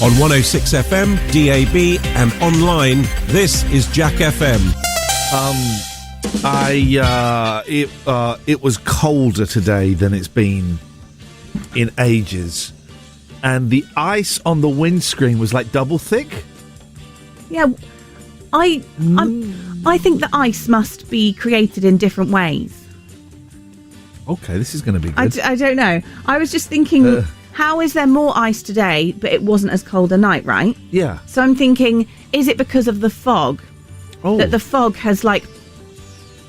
On 106 FM, DAB and online, this is Jack FM. It was colder today than it's been in ages. And the ice on the windscreen was like double thick. Yeah, I think the ice must be created in different ways. Okay, this is going to be good. I don't know. I was just thinking, how is there more ice today, but it wasn't as cold a night, right? Yeah. So I'm thinking, is it because of the fog? Oh. That the fog has, like,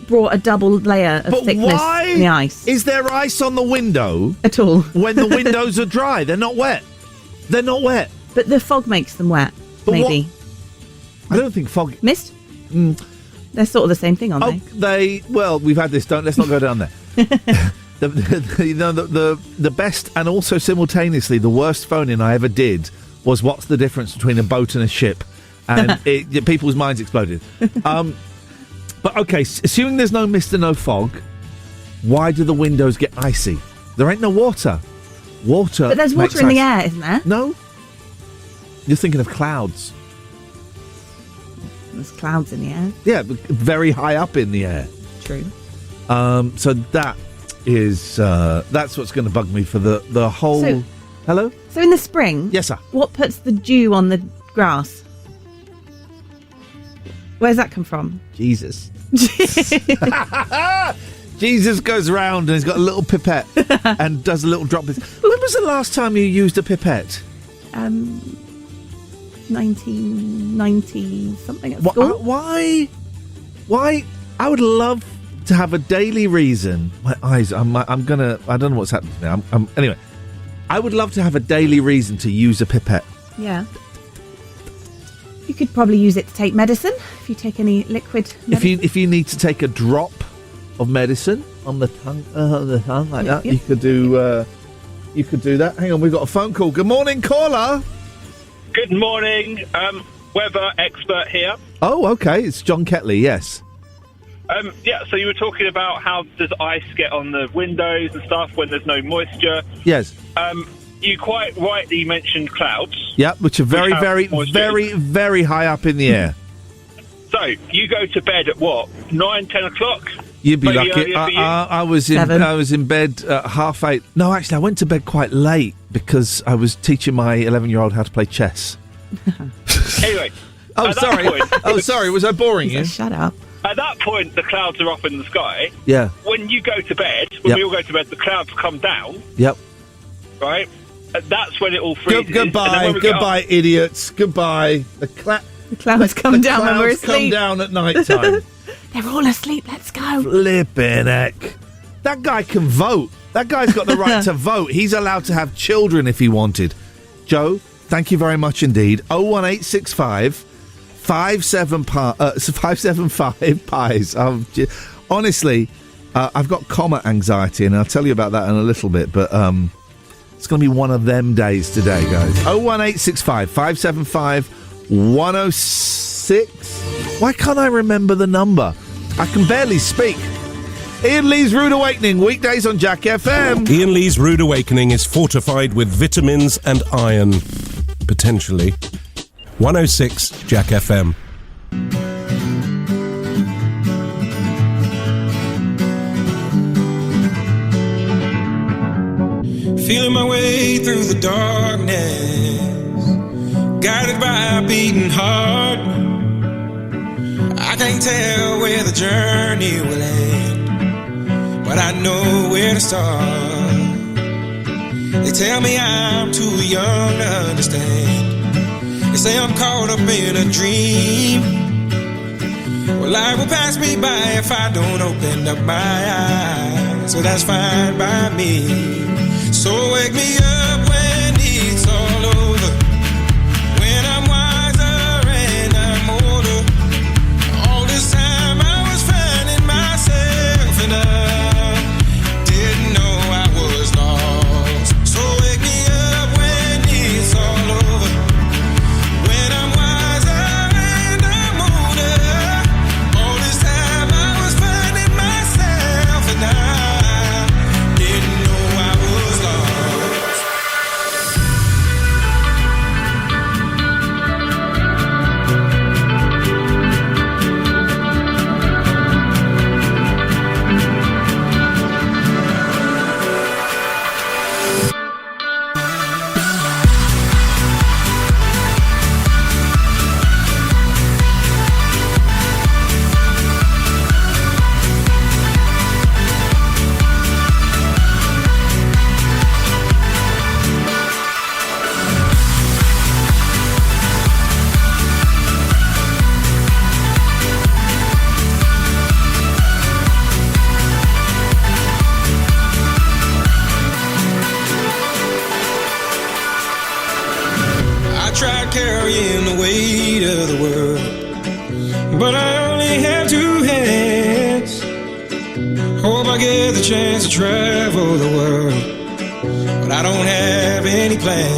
brought a double layer of thickness in the ice. Is there ice on the window? At all. When the windows are dry? They're not wet. They're not wet. But the fog makes them wet, But maybe. I don't think fog... Mist? They're sort of the same thing, aren't they? Well, we've had this. Let's not go down there. The best and also simultaneously the worst phoning I ever did was what's the difference between a boat and a ship, and people's minds exploded. But okay, assuming there's no mist and no fog, why do the windows get icy? There ain't no water. But there's water in the air, isn't there? No. You're thinking of clouds. There's clouds in the air. Yeah, but very high up in the air. True. So that is that's what's going to bug me for the whole. So, hello. So in the spring, yes, sir. What puts the dew on the grass? Where's that come from? Jesus. Jesus goes round and he's got a little pipette and does a little drop. When was the last time you used a pipette? 1990 something at school. Why? I would love to have a daily reason. My eyes. I don't know what's happening to me. Anyway, I would love to have a daily reason to use a pipette. Yeah. You could probably use it to take medicine if you take any liquid medicine. If you need to take a drop of medicine on the tongue, like that, you could do. You could do that. Hang on, we've got a phone call. Good morning, caller. Good morning, weather expert here. Oh, okay. It's John Ketley. Yes. Yeah. So you were talking about how does ice get on the windows and stuff when there's no moisture. Yes. You quite rightly mentioned clouds. Yeah, which are very, very, very, very high up in the air. So you go to bed at what? 9, 10 o'clock? You'd be Maybe lucky. I was in bed at 8:30. No, actually, I went to bed quite late because I was teaching my 11-year-old how to play chess. Anyway. Sorry. Was I boring you? Shut up. At that point, the clouds are up in the sky. Yeah. When you go to bed, we all go to bed, the clouds come down. Yep. Right? And that's when it all freezes. Goodbye, idiots. Goodbye. The clouds come down when we're asleep. Come down at night time. They're all asleep. Let's go. Flippin' heck. That guy can vote. That guy's got the right to vote. He's allowed to have children if he wanted. Joe, thank you very much indeed. 01865 575 pies. Honestly, I've got comma anxiety, and I'll tell you about that in a little bit, but it's going to be one of them days today, guys. 01865 575 106. Why can't I remember the number? I can barely speak. Iain Lee's Rude Awakening, weekdays on Jack FM. Iain Lee's Rude Awakening is fortified with vitamins and iron. Potentially. 106 Jack FM. Feeling my way through the darkness, guided by a beating heart. I can't tell where the journey will end, but I know where to start. They tell me I'm too young to understand. They say I'm caught up in a dream. Well, life will pass me by if I don't open up my eyes. So that's fine by me. So wake me up when it's all over, when I'm wiser and I'm older. All this time I was finding myself and I didn't know I was lost. So wake me up when it's all over, when I'm wiser and I'm older. All this time I was finding myself and I didn't know I was lost. tried carrying the weight of the world, but I only have two hands. Hope I get the chance to travel the world, but I don't have any plans.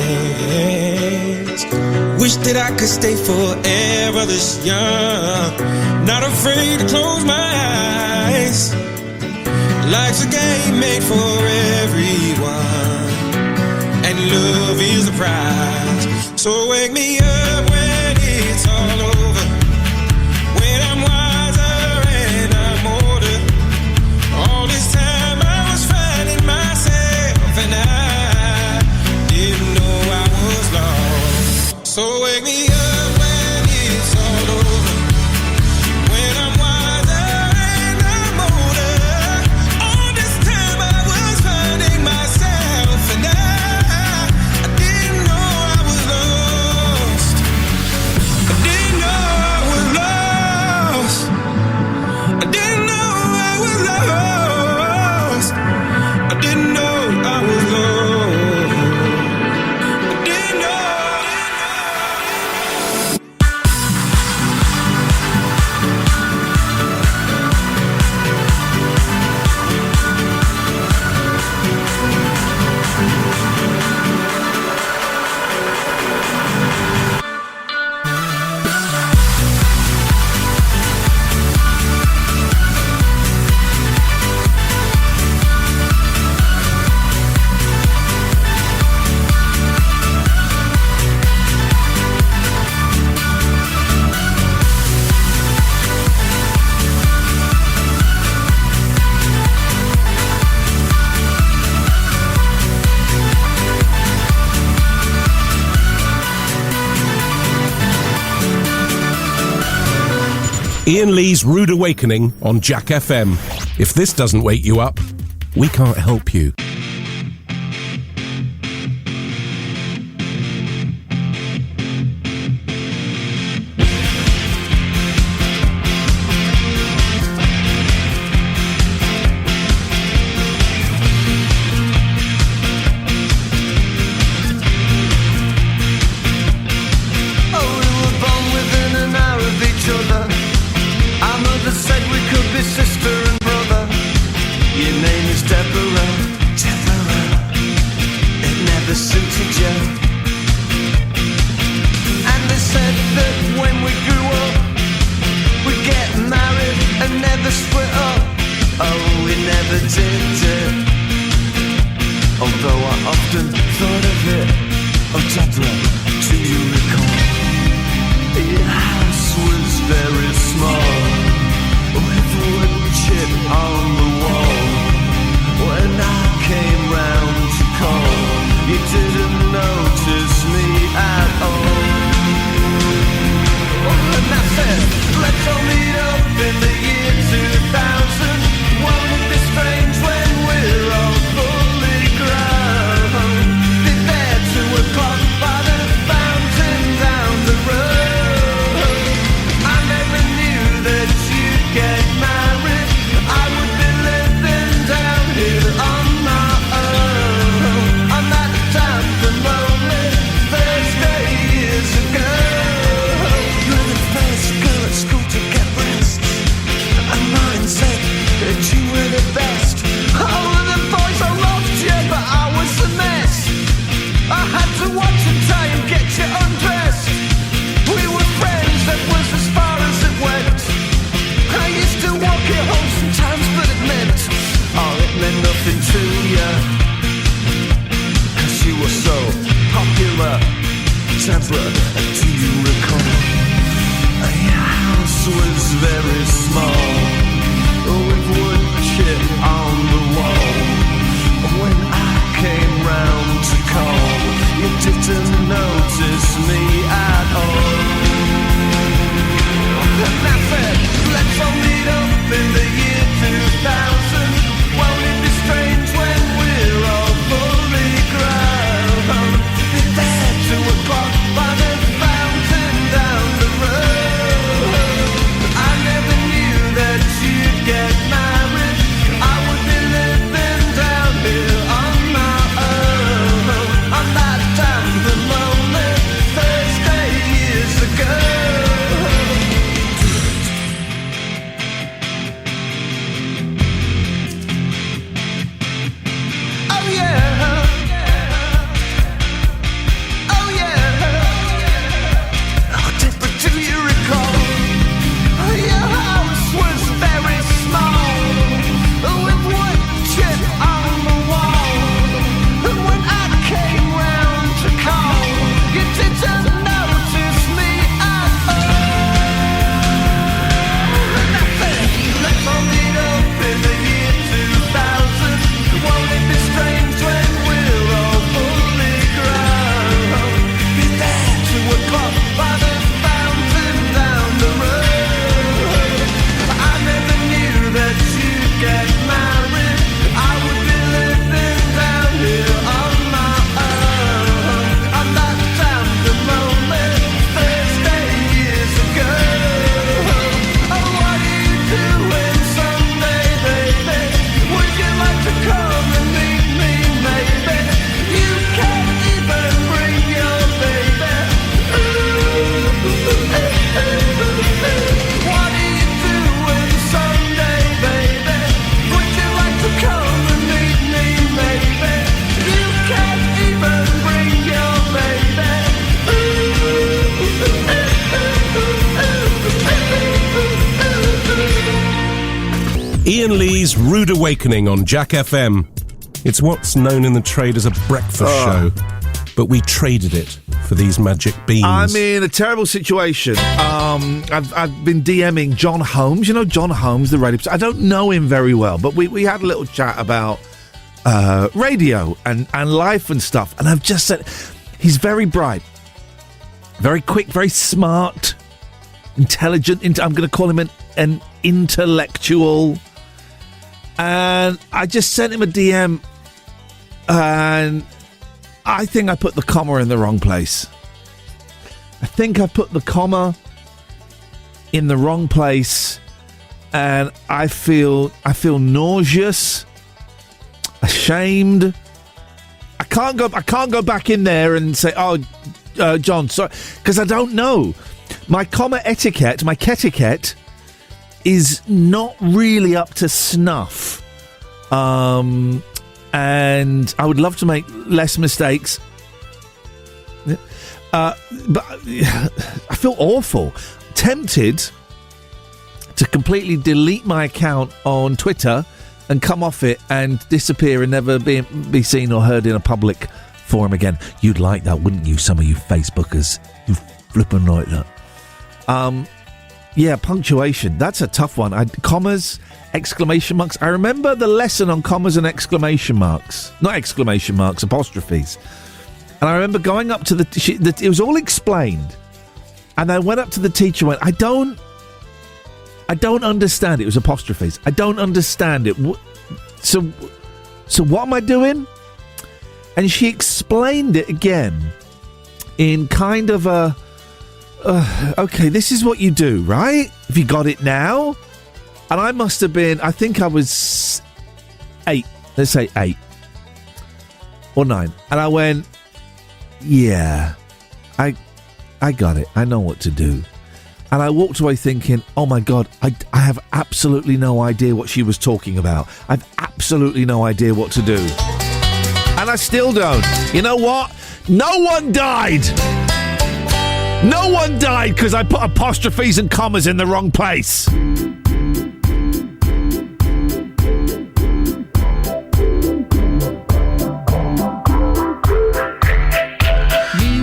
Wish that I could stay forever this young, not afraid to close my eyes. Life's a game made for everyone, and love is the prize. So wake me up when it's all over, when I'm wiser and I'm older. All this time I was finding myself, and I didn't know I was lost. So wake me up when it's all over, when I'm wiser and I'm older. All this time I was finding myself, and I didn't know I was lost. I didn't know I was lost. I didn't know I was lost. I didn't know I was lost. I didn't know. Ian Lee's Rude Awakening on Jack FM. If this doesn't wake you up, we can't help you. Get married. Ian Lee's Rude Awakening on Jack FM. It's what's known in the trade as a breakfast show, but we traded it for these magic beans. I'm in a terrible situation. I've been DMing John Holmes. You know John Holmes, the radio. I don't know him very well, but we had a little chat about radio and life and stuff. And I've just said he's very bright, very quick, very smart, intelligent. I'm going to call him an intellectual. And I just sent him a DM, and I think I put the comma in the wrong place. I think I put the comma in the wrong place, and I feel nauseous, ashamed. I can't go back in there and say, John, sorry, because I don't know. My comma etiquette, my ketiquette, is not really up to snuff. And I would love to make less mistakes. But I feel awful. Tempted to completely delete my account on Twitter and come off it and disappear and never be seen or heard in a public forum again. You'd like that, wouldn't you, some of you Facebookers? You flippin' like that. Yeah, punctuation. That's a tough one. Commas, exclamation marks. I remember the lesson on commas and exclamation marks. Not exclamation marks, apostrophes. And I remember going up to it was all explained. And I went up to the teacher and went, I don't understand it. It was apostrophes. I don't understand it. So what am I doing? And she explained it again in kind of a... okay, this is what you do, right? Have you got it now? And I must have been, I think I was 8. Let's say 8 or 9. And I went, yeah, I got it. I know what to do. And I walked away thinking, oh my God, I have absolutely no idea what she was talking about. I've absolutely no idea what to do. And I still don't. You know what? No one died. No one died because I put apostrophes and commas in the wrong place. Me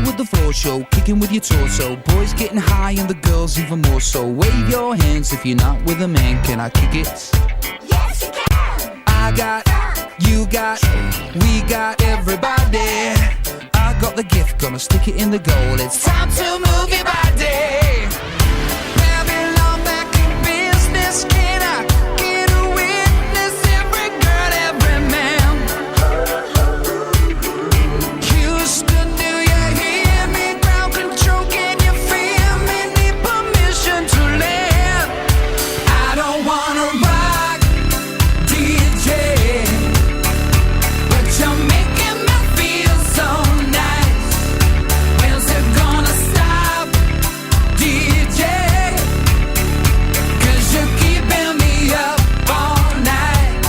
with the floor show, kicking with your torso. Boys getting high and the girls even more so. Wave your hands if you're not with a man. Can I kick it? Yes, you can. I got, you got, we got everybody. I got the gift, gonna stick it in the goal. It's time to move your body. Babylon back in business. Can I get a witness? Every girl, every man. Houston, do you hear me? Ground control, can you feel me? Need permission to land. I don't wanna rock, DJ, but you're making me feel so nice. When's it gonna stop, DJ? 'Cause you're keeping me up all night.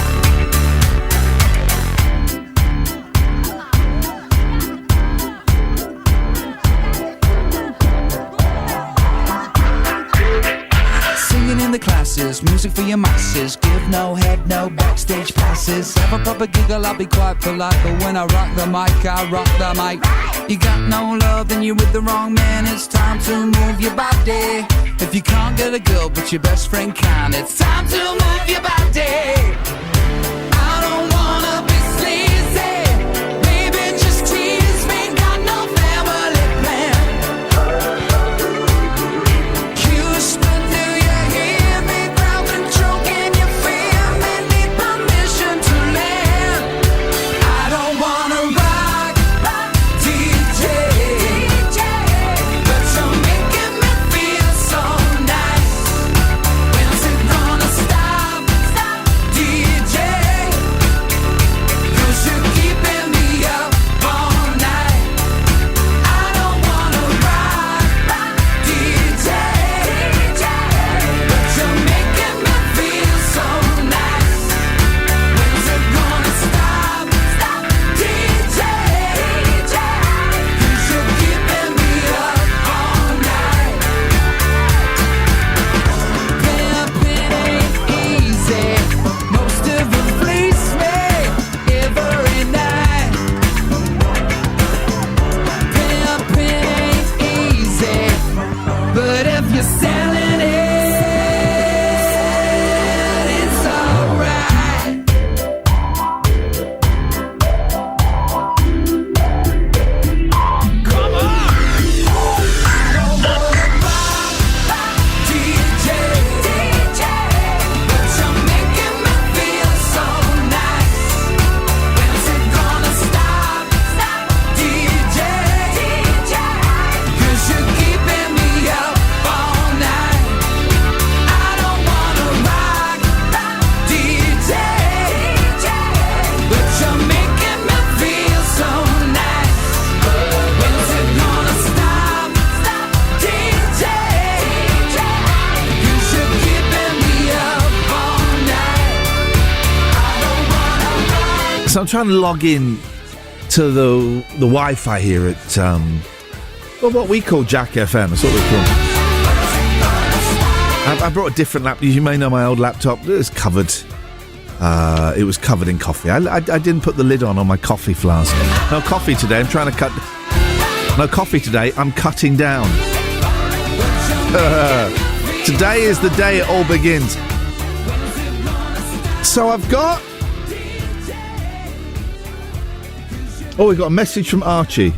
Singing in the classes, music for your masses. Give no head, no backstage passes. Have a proper giggle, I'll be quite polite. But when I rock the mic, I rock the mic. You got no love, then you're with the wrong man. It's time to move your body. If you can't get a girl, but your best friend can, it's time to move your body. I don't wanna be sleazy. Baby, just tease me. Got no family plan. Houston, do you hear me? Ground control, can you feel me? Need permission to land. I don't wanna rock, DJ, but you're making me feel so nice. When's it gonna stop, DJ? So I'm trying to log in to the Wi-Fi here at what we call Jack FM. That's what we call it. I brought a different laptop. You may know my old laptop. It was covered. It was covered in coffee. I didn't put the lid on my coffee flask. No coffee today. I'm trying to cut. No coffee today. I'm cutting down. Today is the day it all begins. So I've got. Oh, we got a message from Archie.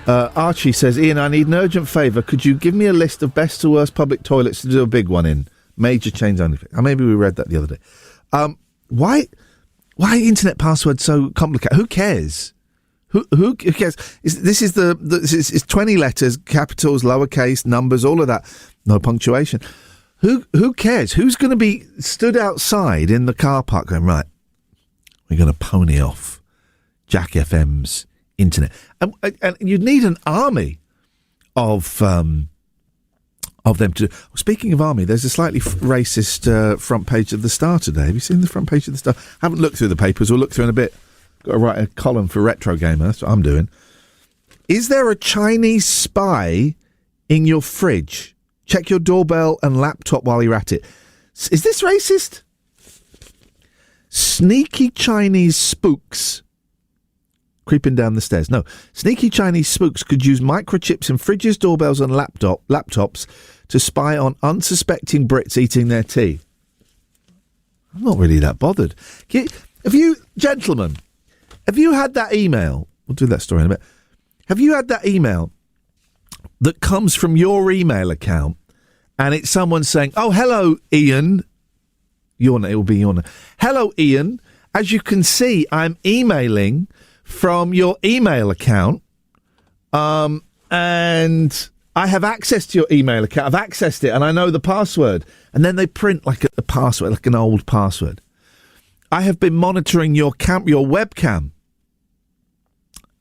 Archie says, Iain, I need an urgent favour. Could you give me a list of best to worst public toilets to do a big one in? Major change only. Maybe we read that the other day. Why internet password so complicated? Who cares? Who cares? This is 20 letters, capitals, lowercase, numbers, all of that. No punctuation. Who cares? Who's going to be stood outside in the car park going, right, we're going to pony off Jack FM's internet. And you'd need an army of them to do. Speaking of army, there's a slightly racist front page of the Star today. Have you seen the front page of the Star? Haven't looked through the papers. We'll look through in a bit. Got to write a column for Retro Gamer. That's what I'm doing. Is there a Chinese spy in your fridge? Check your doorbell and laptop while you're at it. Is this racist? Sneaky Chinese spooks creeping down the stairs. No. Sneaky Chinese spooks could use microchips in fridges, doorbells and laptops to spy on unsuspecting Brits eating their tea. I'm not really that bothered. Have you, gentlemen, have you had that email? We'll do that story in a bit. Have you had that email that comes from your email account and it's someone saying, oh, hello, Iain. It will be your name. Hello, Iain. As you can see, I'm emailing from your email account, and I have access to your email account. I've accessed it, and I know the password. And then they print like a password, like an old password. I have been monitoring your webcam,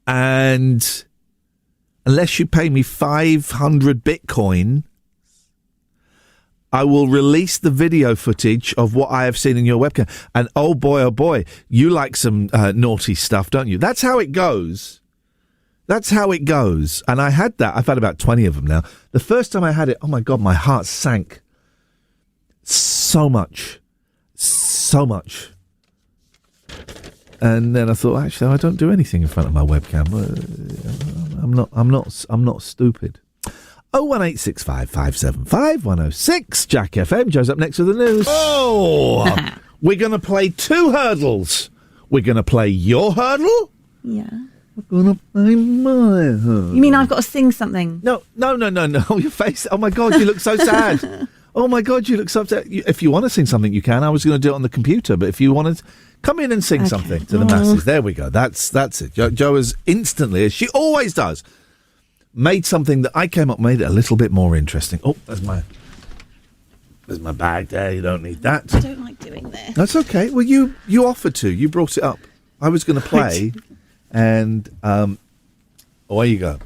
and unless you pay me 500 Bitcoin, I will release the video footage of what I have seen in your webcam. And oh boy, you like some naughty stuff, don't you? That's how it goes. That's how it goes. And I had that. I've had about 20 of them now. The first time I had it, oh my God, my heart sank. So much. And then I thought, actually, I don't do anything in front of my webcam. I'm not stupid. 01865 575 106. Jack FM. Joe's up next with the news. Oh! We're going to play two hurdles. We're going to play your hurdle. Yeah. We're going to play my hurdle. You mean I've got to sing something? No. Your face. Oh, my God, you look so sad. Oh, my God, you look so upset. If you want to sing something, you can. I was going to do it on the computer, but if you want to come in and sing something to the masses. There we go. That's it. Jo has instantly, as she always does, made something that I came up made it a little bit more interesting. Oh, there's my bag there. You don't need that. I don't like doing this. That's okay. Well, you offered to. You brought it up. I was going to play, and away you go.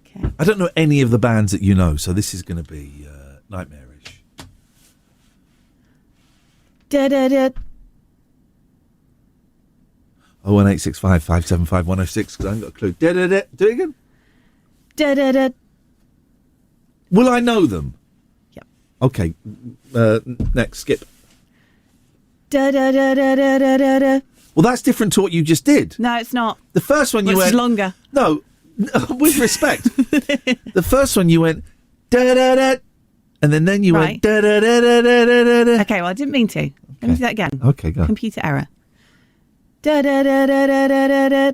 Okay. I don't know any of the bands that you know, so this is going to be nightmarish. Da da da. 01865 575 106. Because I haven't got a clue. Da da da. Do it again. Da da da. Will I know them? Yep. Okay. Next, skip. Da da da da da da da da. Well, that's different to what you just did. No, it's not. The first one you It's went longer. No, with respect. The first one you went da da da, and then you went Right. da da da da da da da. Okay, well, I didn't mean to. Let me do that again. Okay, go. Computer error. Da da da da da da da da.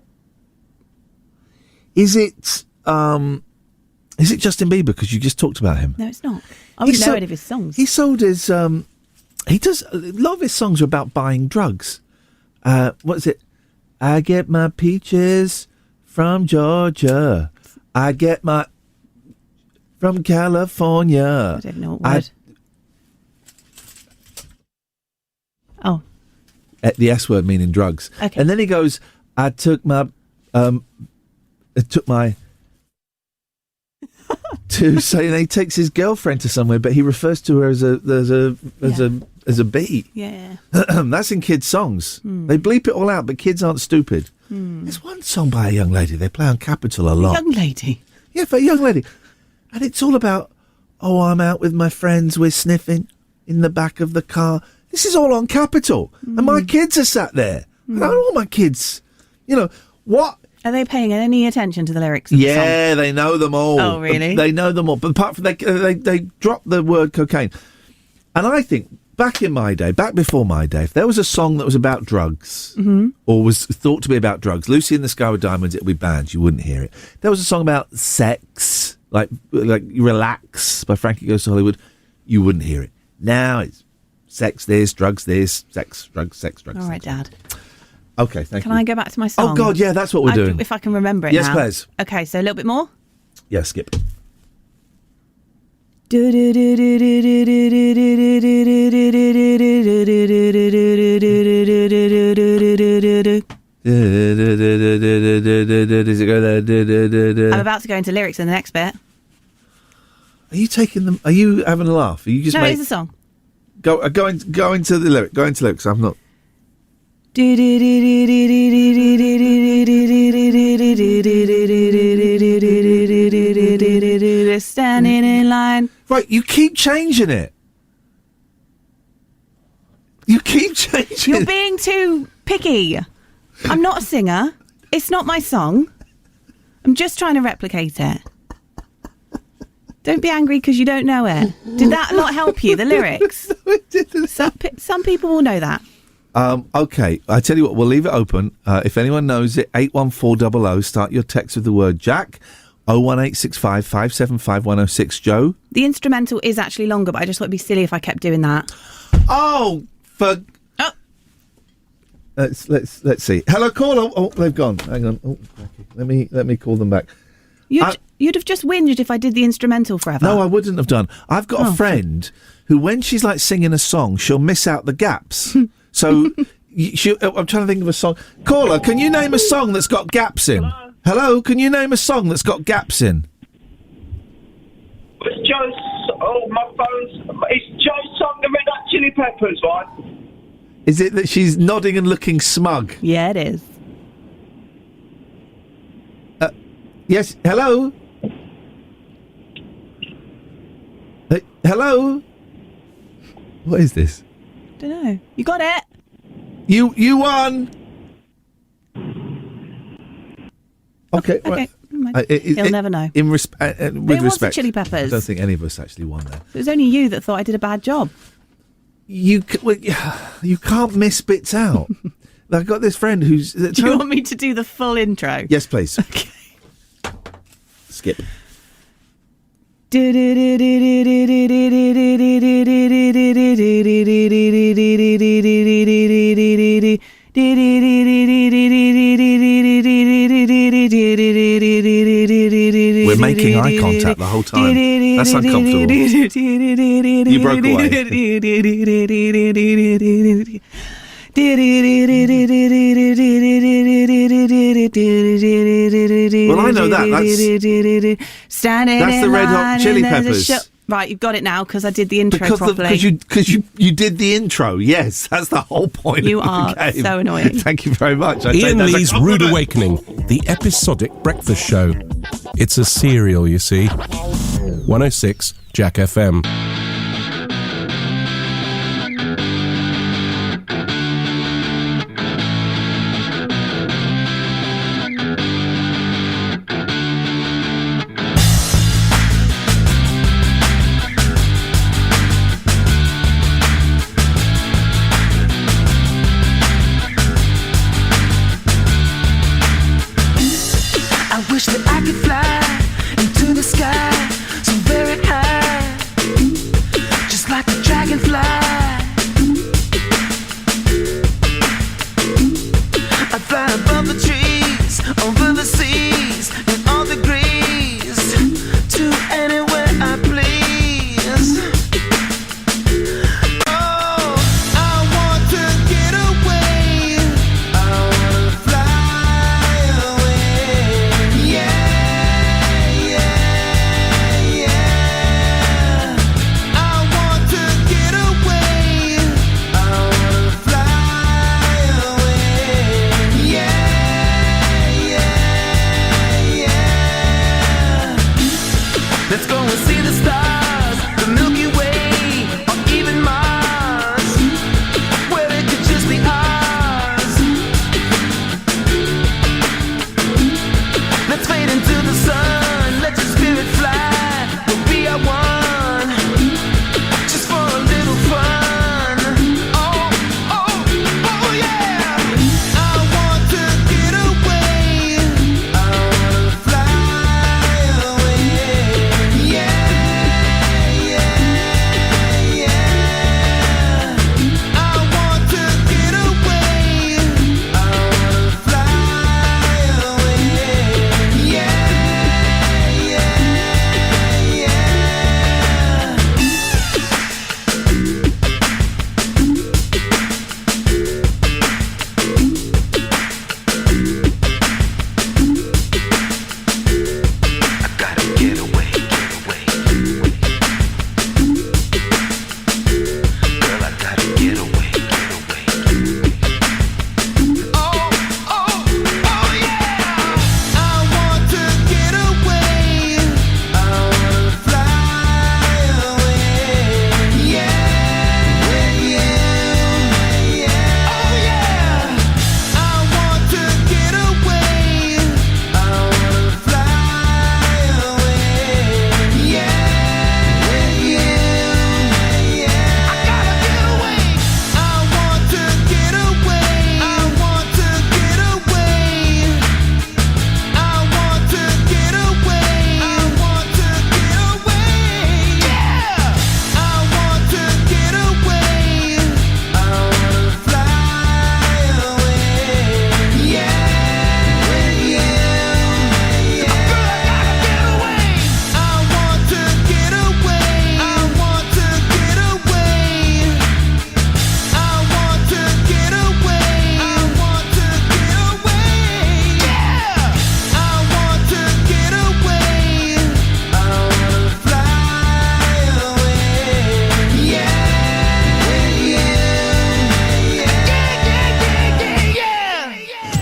Is it Justin Bieber? Because you just talked about him. No, it's not. I wouldn't know any of his songs. He sold his. He does a lot of his songs are about buying drugs. What is it? I get my peaches from Georgia. I get my from California. I don't know what word. Oh. The S word meaning drugs. Okay. And then he goes, I took my to say, and he takes his girlfriend to somewhere, but he refers to her as a as a beat. Yeah. That's in kids' songs. They bleep it all out, but kids aren't stupid. There's one song by a young lady they play on Capitol a lot. Young lady. Yeah, for a young lady. And it's all about, I'm out with my friends, we're sniffing in the back of the car. This is all on Capitol. And my kids are sat there. I don't want my kids, what? Are they paying any attention to the lyrics of the song? Yeah, they know them all. Oh, really? They know them all. But apart from they drop the word cocaine. And I think back before my day, if there was a song that was about drugs or was thought to be about drugs, Lucy in the Sky with Diamonds, it would be banned. You wouldn't hear it. There was a song about sex, like Relax by Frankie Goes to Hollywood, you wouldn't hear it. Now it's sex this, drugs this, sex, drugs, sex, drugs. All right, Dad. Okay, thank you. Can I go back to my song? Oh, God, yeah, that's what we're doing. If I can remember it Yes, now. please. Okay, so a little bit more. Yeah, skip. Does it go there? I'm about to go into lyrics in the next bit. Are you taking them? Are you having a laugh? Are you just No, it's a song. Go into the lyric. Go into lyrics. I'm not. Standing in line. Right, you keep changing it. You keep changing. You're being too picky. I'm not a singer. It's not my song. I'm just trying to replicate it. Don't be angry because you don't know it. Did that not help you, the lyrics? No, it didn't. Some people will know that. Okay, I tell you what, we'll leave it open. If anyone knows it, 81400, start your text with the word Jack. 01865 575 106. Joe? The instrumental is actually longer, but I just thought it'd be silly if I kept doing that. Oh, for... Oh. Let's see. Hello, caller. Oh, they've gone. Hang on. Oh, okay. Let me call them back. You'd have just whinged if I did the instrumental forever. No, I wouldn't have done. I've got a friend who, when she's like singing a song, she'll miss out the gaps. So, I'm trying to think of a song. Caller, can you name a song that's got gaps in? Hello, can you name a song that's got gaps in? It's Joe's. Oh, my phone's. It's Joe's song, the Red Hot Chili Peppers, right? Is it that she's nodding and looking smug? Yeah, it is. Yes, hello? Hello? What is this? Don't know. You got it. You won. Okay. Okay. Right. He'll never know. With it was respect, the Chili Peppers. I don't think any of us actually won there. It was only you that thought I did a bad job. You can't miss bits out. I've got this friend who's... Do you want me to do the full intro? Yes, please. Okay. Skip. We're making eye contact the whole time. That's uncomfortable. You broke away. Well, I know that. That's the Red Hot Chili Peppers. Right, you've got it now because I did the intro properly. Because you did the intro. Yes, that's the whole point. You of the are game. so annoying. Thank you very much. Ian Lee's Rude Awakening, the episodic breakfast show. It's a serial, you see. 106 Jack FM. get away, get away. Girl, I gotta get away, get away. Oh, oh, oh yeah! I want to get away. I wanna fly away. Yeah, yeah, yeah. Oh yeah! I want to get away. I wanna fly away. Yeah, yeah, yeah. I gotta get away. I want to get away. I want to get away. I want to get away. I want to get away. Yeah. I want to get away. I wanna fly away. Yeah, yeah, yeah. I want to get away. I want to get away. I want to get away. I want to get away. Yeah. I want to get away. I wanna fly away. Yeah, yeah.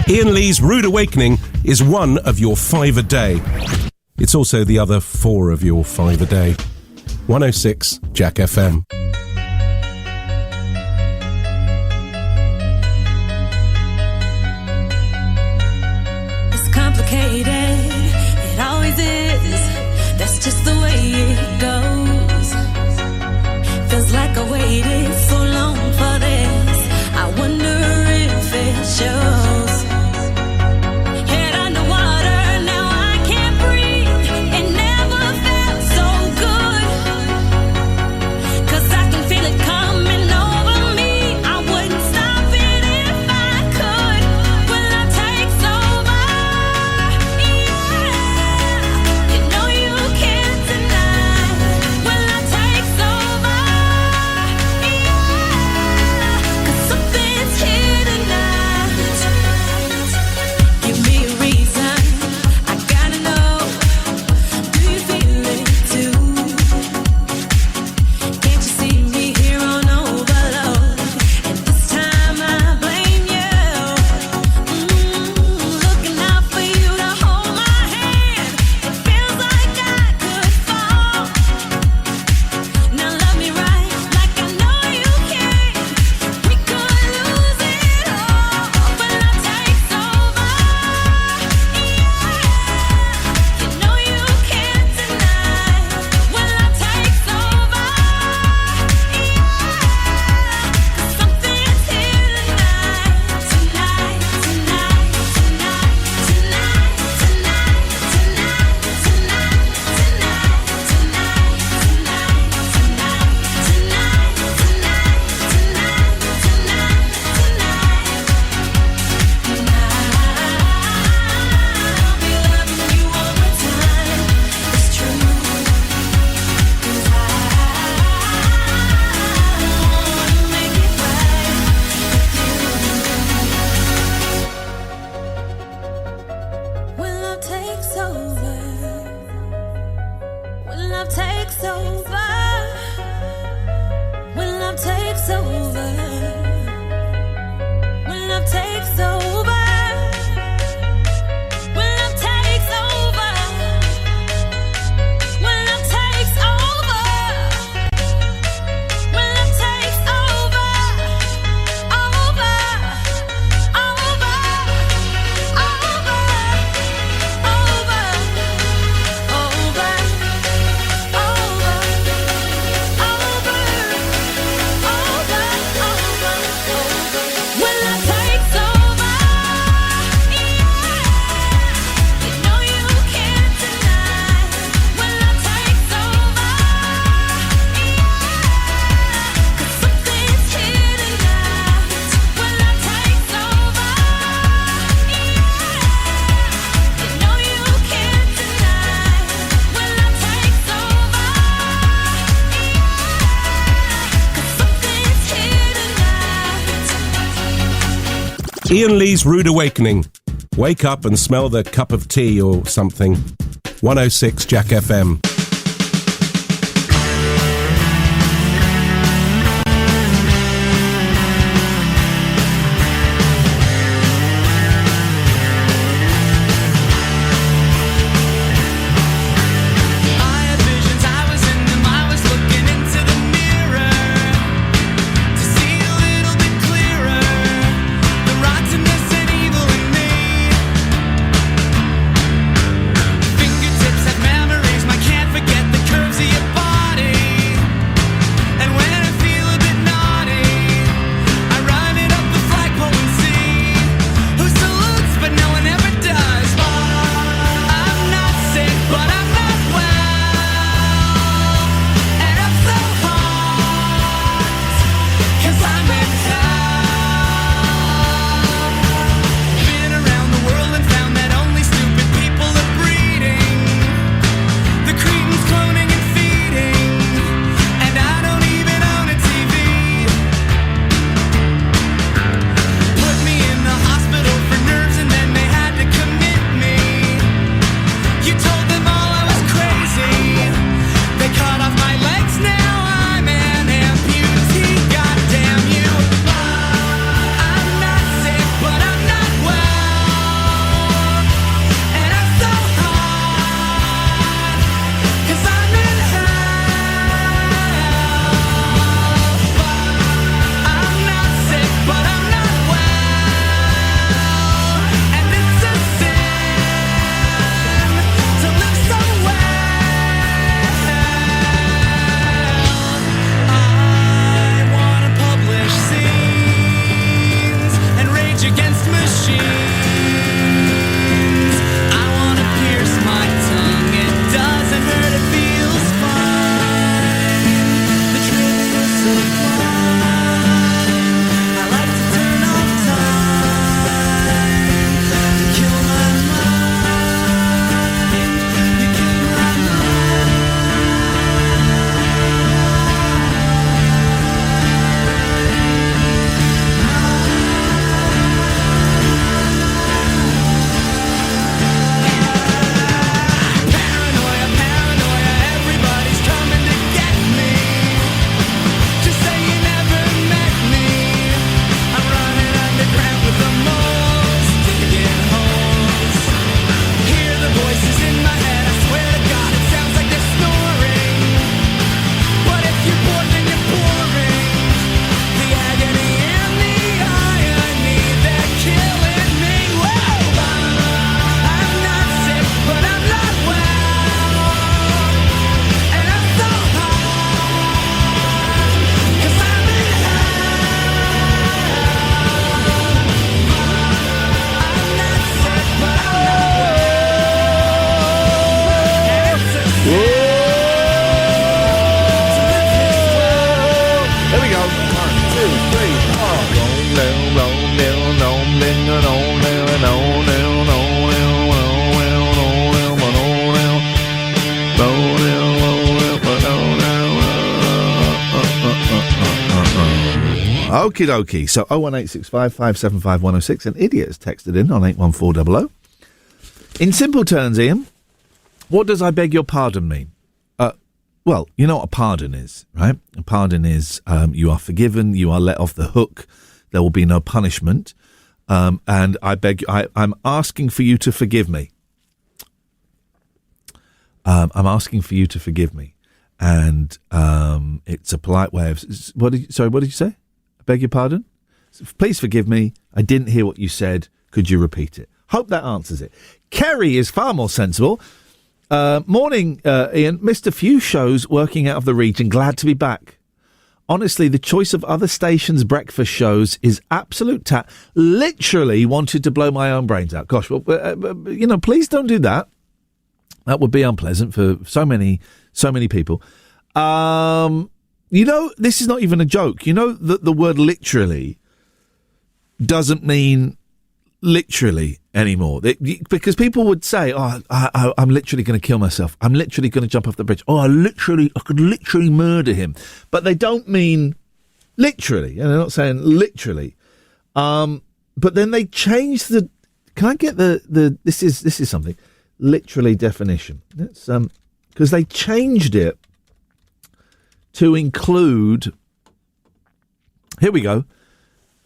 Iain Lee's Rude Awakening is one of your 5 a day. It's also the other 4 of your 5 a day. 106 Jack FM. It's complicated, it always is. That's just the way it goes. Feels like I waited so long for this. I wonder if it shows. Head underwater, now I can't breathe. It never felt so good. 'Cause I can feel it coming over me. I wouldn't stop it if I could. When love takes over, yeah. You know you can't deny. When love takes over, yeah. 'Cause something's here tonight. Give me a reason, I gotta know. Do you feel it too? Can't you see me here on overload? And this time I blame you. Looking out for you to hold my hand. It feels like I could fall. Now love me right, like I know you can. We could lose it all. When love takes over, yeah. You know you can't deny. When love takes over, yeah. 'Cause something's here tonight, tonight, tonight, tonight, tonight, tonight, tonight, tonight, when love takes over, when love takes over, when love takes over, when love takes over, when love takes over, when love takes over, when love takes over, over, over, over. Iain Lee's Rude Awakening. Wake up and smell the cup of tea or something. 106 Jack FM. Fingertips have memories, my can't forget the curves of your body. And when I feel a bit naughty, I run it up the flagpole and see who salutes, but no one ever does. I'm not sick, but I'm not well, and I'm so hot, 'cause I'm in hell. Been around the world and found that only stupid people are breeding. The cretins cloning and feeding, and I don't even own a TV. Put me in the hospital for nerves and then they had to commit me. You told them all I was crazy. They cut off my legs, now I'm an amputee. Goddamn you. I'm not sick, but I'm not well, and I'm so hot, 'cause I'm in hell. I'm not sick, but I'm not well, and it's a sin to live so well. I wanna publish scenes and rage against machines. I wanna pierce my tongue, it doesn't hurt, it feels fine. The truth is sublime. I like to turn off time to kill my mind. You kill my mind. Paranoia, paranoia, everybody's coming to get me. Just say you never met me. I'm running underground with the moles, digging holes. Hear the voices in my head, I swear to God it sounds like they're snoring. But if you're bored then you're boring. The agony and the irony, they're killing me. Whoa! I'm not sick, but I'm not well, and I'm so hot, 'cause I'm in hell. I'm not sick, but I'm not well, and it's a sin to live this way. There we go. 1, 2, 3, 4. Okie dokie. So 01865 575 106. An idiot has texted in on 81400. In simple terms, Ian, what does I beg your pardon mean? Well, you know what a pardon is, right? A pardon is you are forgiven, you are let off the hook, there will be no punishment, and I'm asking for you to forgive me. I'm asking for you to forgive me, and it's a polite way of. What did you say? I beg your pardon. Please forgive me. I didn't hear what you said. Could you repeat it? Hope that answers it. Kerry is far more sensible. Morning, Ian. Missed a few shows working out of the region. Glad to be back. Honestly, the choice of other stations' breakfast shows is absolute literally wanted to blow my own brains out. Gosh, well, please don't do that. That would be unpleasant for so many people. This is not even a joke. You know that the word literally doesn't mean literally anymore, because people would say, I'm literally going to kill myself, I'm literally going to jump off the bridge, I could literally murder him, but they don't mean literally, and they're not saying literally, but then they change can I get this is something, literally definition. It's because they changed it to include. Here we go.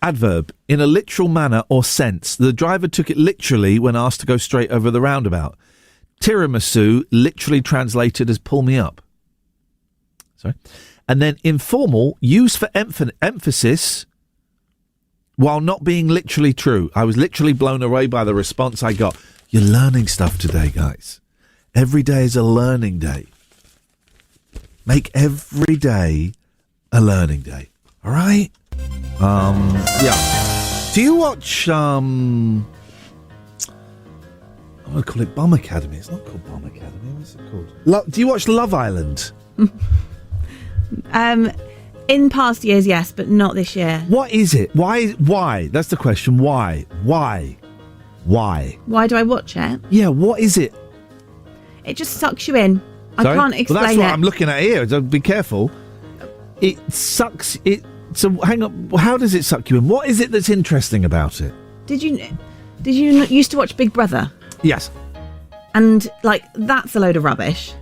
Adverb, in a literal manner or sense. The driver took it literally when asked to go straight over the roundabout. Tiramisu, literally translated as pull me up. Sorry. And then informal, used for emphasis while not being literally true. I was literally blown away by the response I got. You're learning stuff today, guys. Every day is a learning day. Make every day a learning day. All right? Yeah. Do you watch, I'm going to call it Bomb Academy. It's not called Bomb Academy. What's it called? Do you watch Love Island? In past years, yes, but not this year. What is it? Why? That's the question. Why? Why do I watch it? Yeah, what is it? It just sucks you in. Sorry? I can't explain well, that's it. what I'm looking at here. So be careful. It sucks. So hang on. How does it suck you in? What is it that's interesting about it? Did you used to watch Big Brother? Yes. And that's a load of rubbish.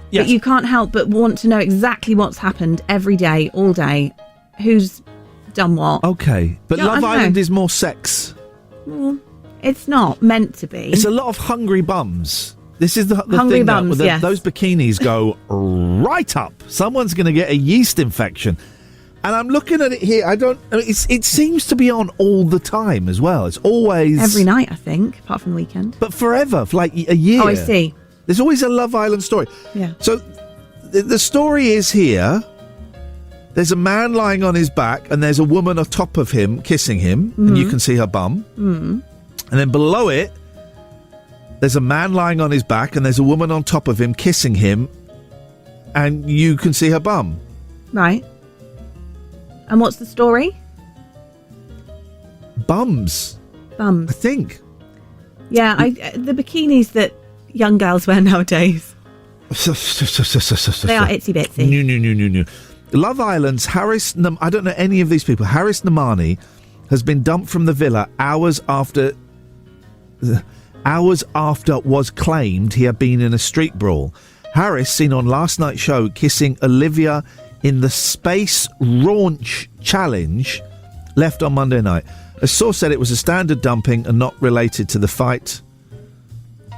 Yes. But you can't help but want to know exactly what's happened every day, all day. Who's done what? Okay, but Love Island is more sex. Well, it's not meant to be. It's a lot of hungry bums. This is the hungry thing bums, yes. Those bikinis go right up. Someone's going to get a yeast infection. And I'm looking at it here. It seems to be on all the time as well. It's always every night, I think, apart from the weekend. But forever, for like a year. Oh, I see. There's always a Love Island story. Yeah. So the story is here. There's a man lying on his back, and there's a woman on top of him kissing him, and you can see her bum. Mm. And then below it, there's a man lying on his back, and there's a woman on top of him kissing him, and you can see her bum. Right. And what's the story? Bums. I think. Yeah, the bikinis that young girls wear nowadays. They are itsy bitsy. No. Love Island's Harris... I don't know any of these people. Harris Namani has been dumped from the villa hours after was claimed he had been in a street brawl. Harris, seen on last night's show kissing Olivia in the Space Raunch Challenge, left on Monday night. A source said it was a standard dumping and not related to the fight.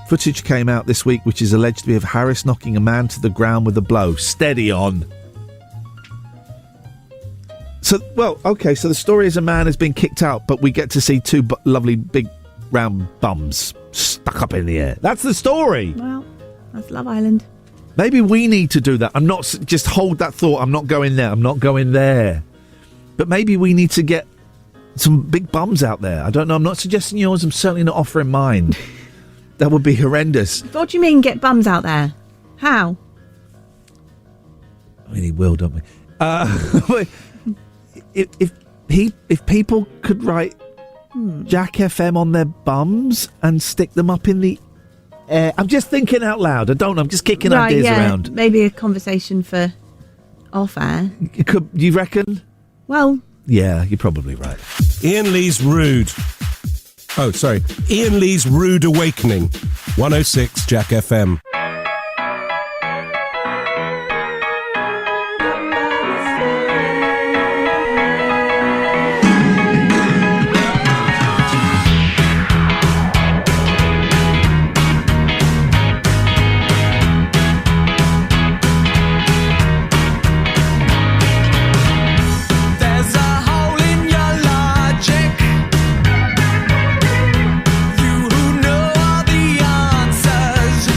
Footage came out this week which is alleged to be of Harris knocking a man to the ground with a blow. Steady on. So the story is a man has been kicked out, but we get to see two lovely big round bums stuck up in the air. That's the story. Well, that's Love Island. Maybe we need to do that. I'm not... Just hold that thought. I'm not going there. But maybe we need to get some big bums out there. I don't know. I'm not suggesting yours. I'm certainly not offering mine. That would be horrendous. What do you mean, get bums out there? How? I mean, he will, don't we? If people could write Jack FM on their bums and stick them up in the air. I'm just thinking out loud. I don't know. I'm just kicking ideas around. Maybe a conversation for off air. You reckon? Well, yeah, you're probably right. Iain Lee's Rude. Oh, sorry. Iain Lee's Rude Awakening. 106 Jack FM. You who know all the answers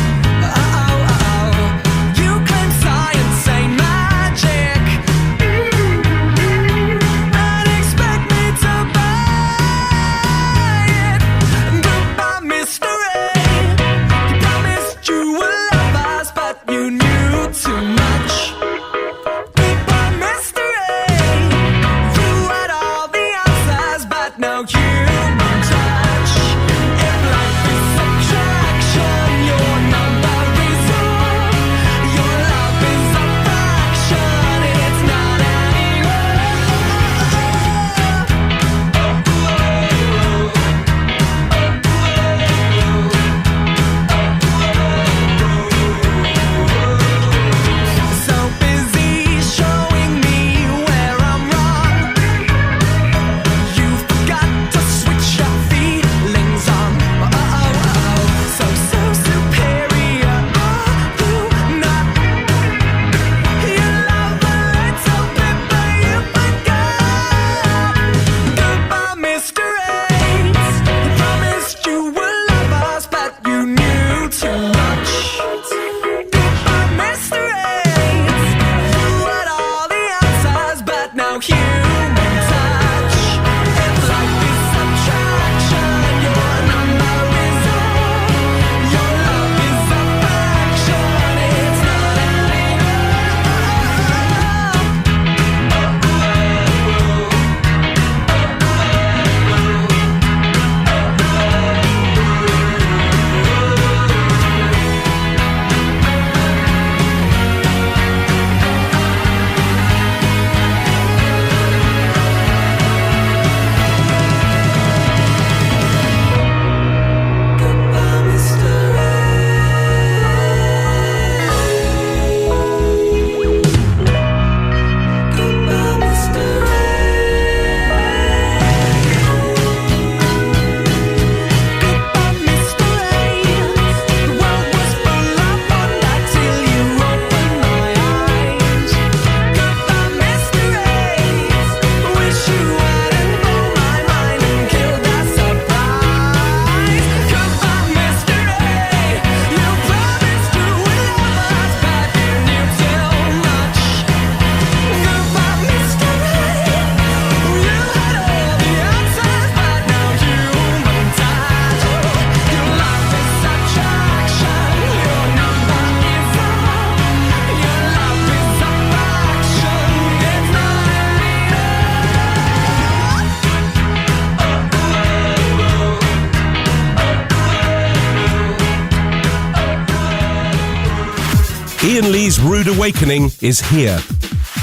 Iain Lee's Rude Awakening is here.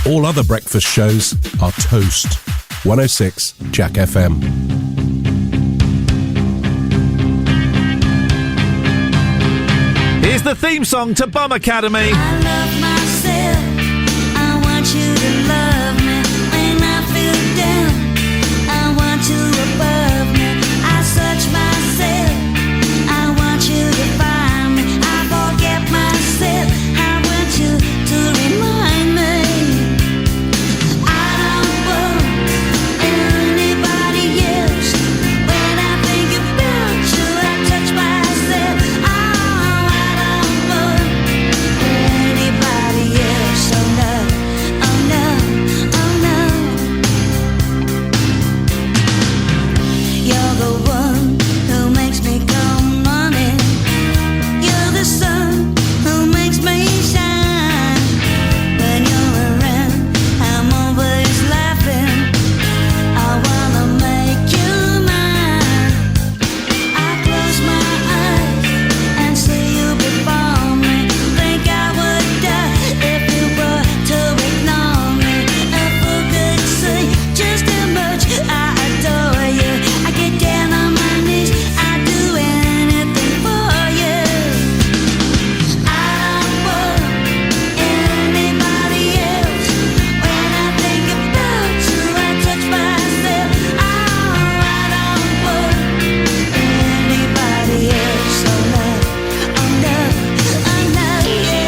All other breakfast shows are toast. 106 Jack FM. Here's the theme song to Bum Academy. I love myself. I want you to love me when I feel down. I want you above me. I search myself. I want you to find me. I forget myself. I want you to remind me. I don't want anybody else. When I think about you, I touch myself. Oh, I don't want anybody else. Oh no, oh no, oh no. You're the one who makes me come running. You're the sun who makes me shine. When you're around, I'm always laughing. I wanna make you mine. I close my eyes and see you before me. Think I would die if you were to ignore me. If who could see just how much I adore you. I get down on my knees, I'd do anything for you. I don't want anybody else. When I think about you, I touch myself. Oh, I don't want anybody else. Oh no, oh no, oh no, yeah.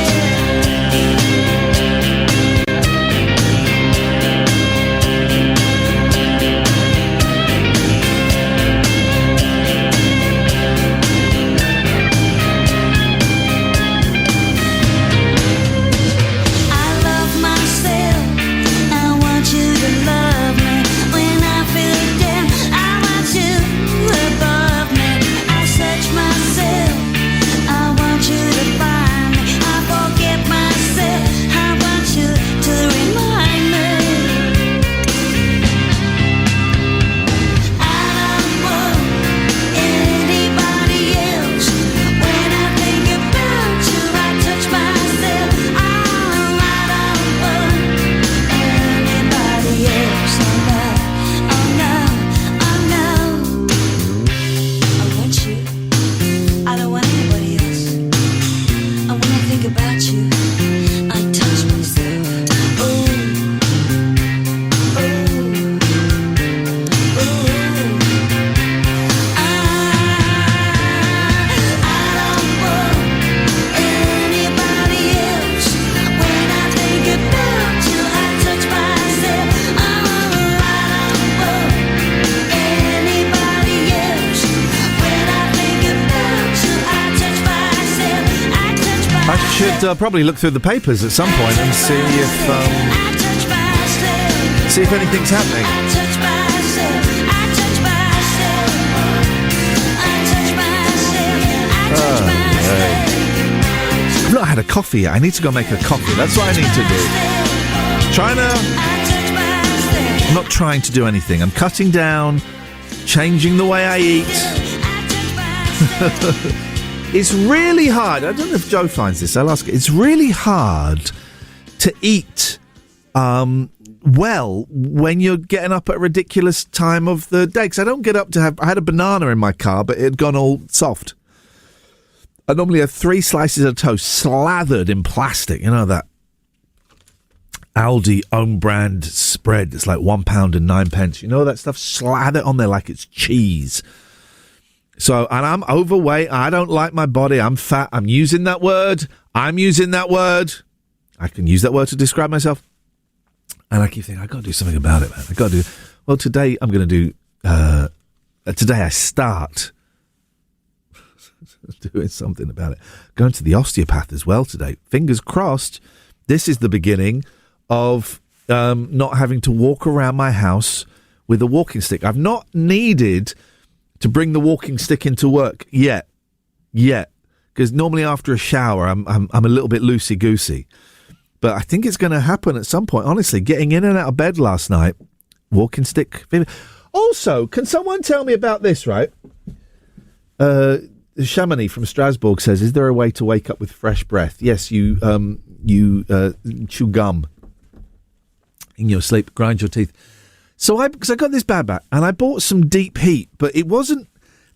I love myself. I want you to love me. When I feel down, I want you above me. I search myself. I want you to find me. I forget myself. I want you to remind me. I don't want anybody else. When I think about you, I touch myself. Oh, I don't want anybody else. Oh no, oh no, oh no. I want you. I don't want anybody else. And when I think about you, I touch myself. Oh, oh, oh. I don't want anybody else. When I think about you, I touch myself. Oh, I don't want anybody else. When I think about you, I touch myself. I touch myself. I should probably look through the papers at some point and see if I touch myself. see if anything's happening. I touch myself. I touch myself. I touch myself. I touch myself. I've not had a coffee yet. I need to go make a coffee. That's what I need to do. I'm not trying to do anything. I'm cutting down, changing the way I eat. It's really hard. I don't know if Joe finds this. I'll ask. It's really hard to eat well when you're getting up at a ridiculous time of the day. Because I don't get up to have... I had a banana in my car, but it had gone all soft. I normally have 3 slices of toast slathered in plastic. You know that Aldi own brand spread. It's like £1.09. You know that stuff? Slathered on there like it's cheese. So, and I'm overweight. I don't like my body. I'm fat. I'm using that word. I can use that word to describe myself. And I keep thinking, I've got to do something about it, man. I've got to do... Well, today I'm going to do... today I start doing something about it. Going to the osteopath as well today. Fingers crossed, this is the beginning of not having to walk around my house with a walking stick. I've not needed to bring the walking stick into work yet. Because normally after a shower, I'm a little bit loosey-goosey. But I think it's going to happen at some point. Honestly, getting in and out of bed last night, walking stick. Also, can someone tell me about this, right? Chamonix from Strasbourg says, is there a way to wake up with fresh breath? Yes, you chew gum in your sleep, grind your teeth. Because I got this bad back, and I bought some Deep Heat, but it wasn't,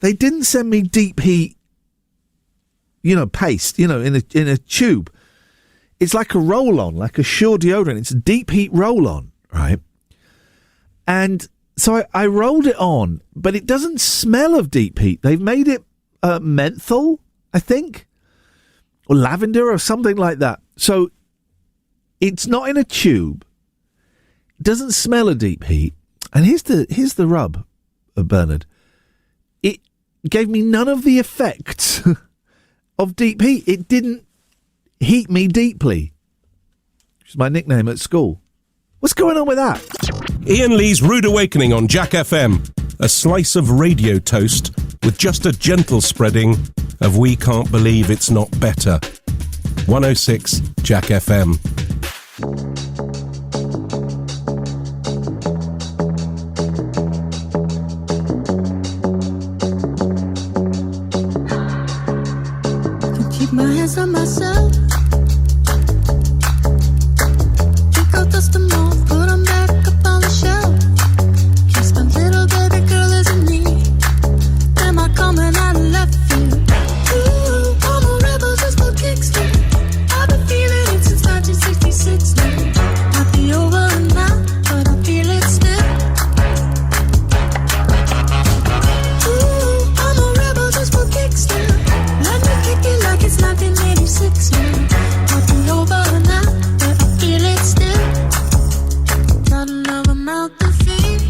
they didn't send me Deep Heat, paste, in a tube. It's like a roll-on, like a Sure deodorant. It's a Deep Heat roll-on, right? And so I rolled it on, but it doesn't smell of Deep Heat. They've made it menthol, I think, or lavender or something like that. So it's not in a tube. It doesn't smell of Deep Heat. And here's the rub, Bernard. It gave me none of the effects of Deep Heat. It didn't heat me deeply, which is my nickname at school. What's going on with that? Iain Lee's Rude Awakening on Jack FM. A slice of radio toast with just a gentle spreading of We Can't Believe It's Not Better. 106 Jack FM. Keep my hands on myself. Pick out dust and mold, put them back up on the shelf. Kiss my little baby girl isn't me. Am I coming out of left field? Ooh, I'm a rebel just for kicks. I've been feeling it since 1966 now. Might be over now, but I feel it still. Ooh, I'm a rebel just for kicks now. Let me kick it like it's 1986 now. Might be over now, but I feel it still. Got another mouth to feed.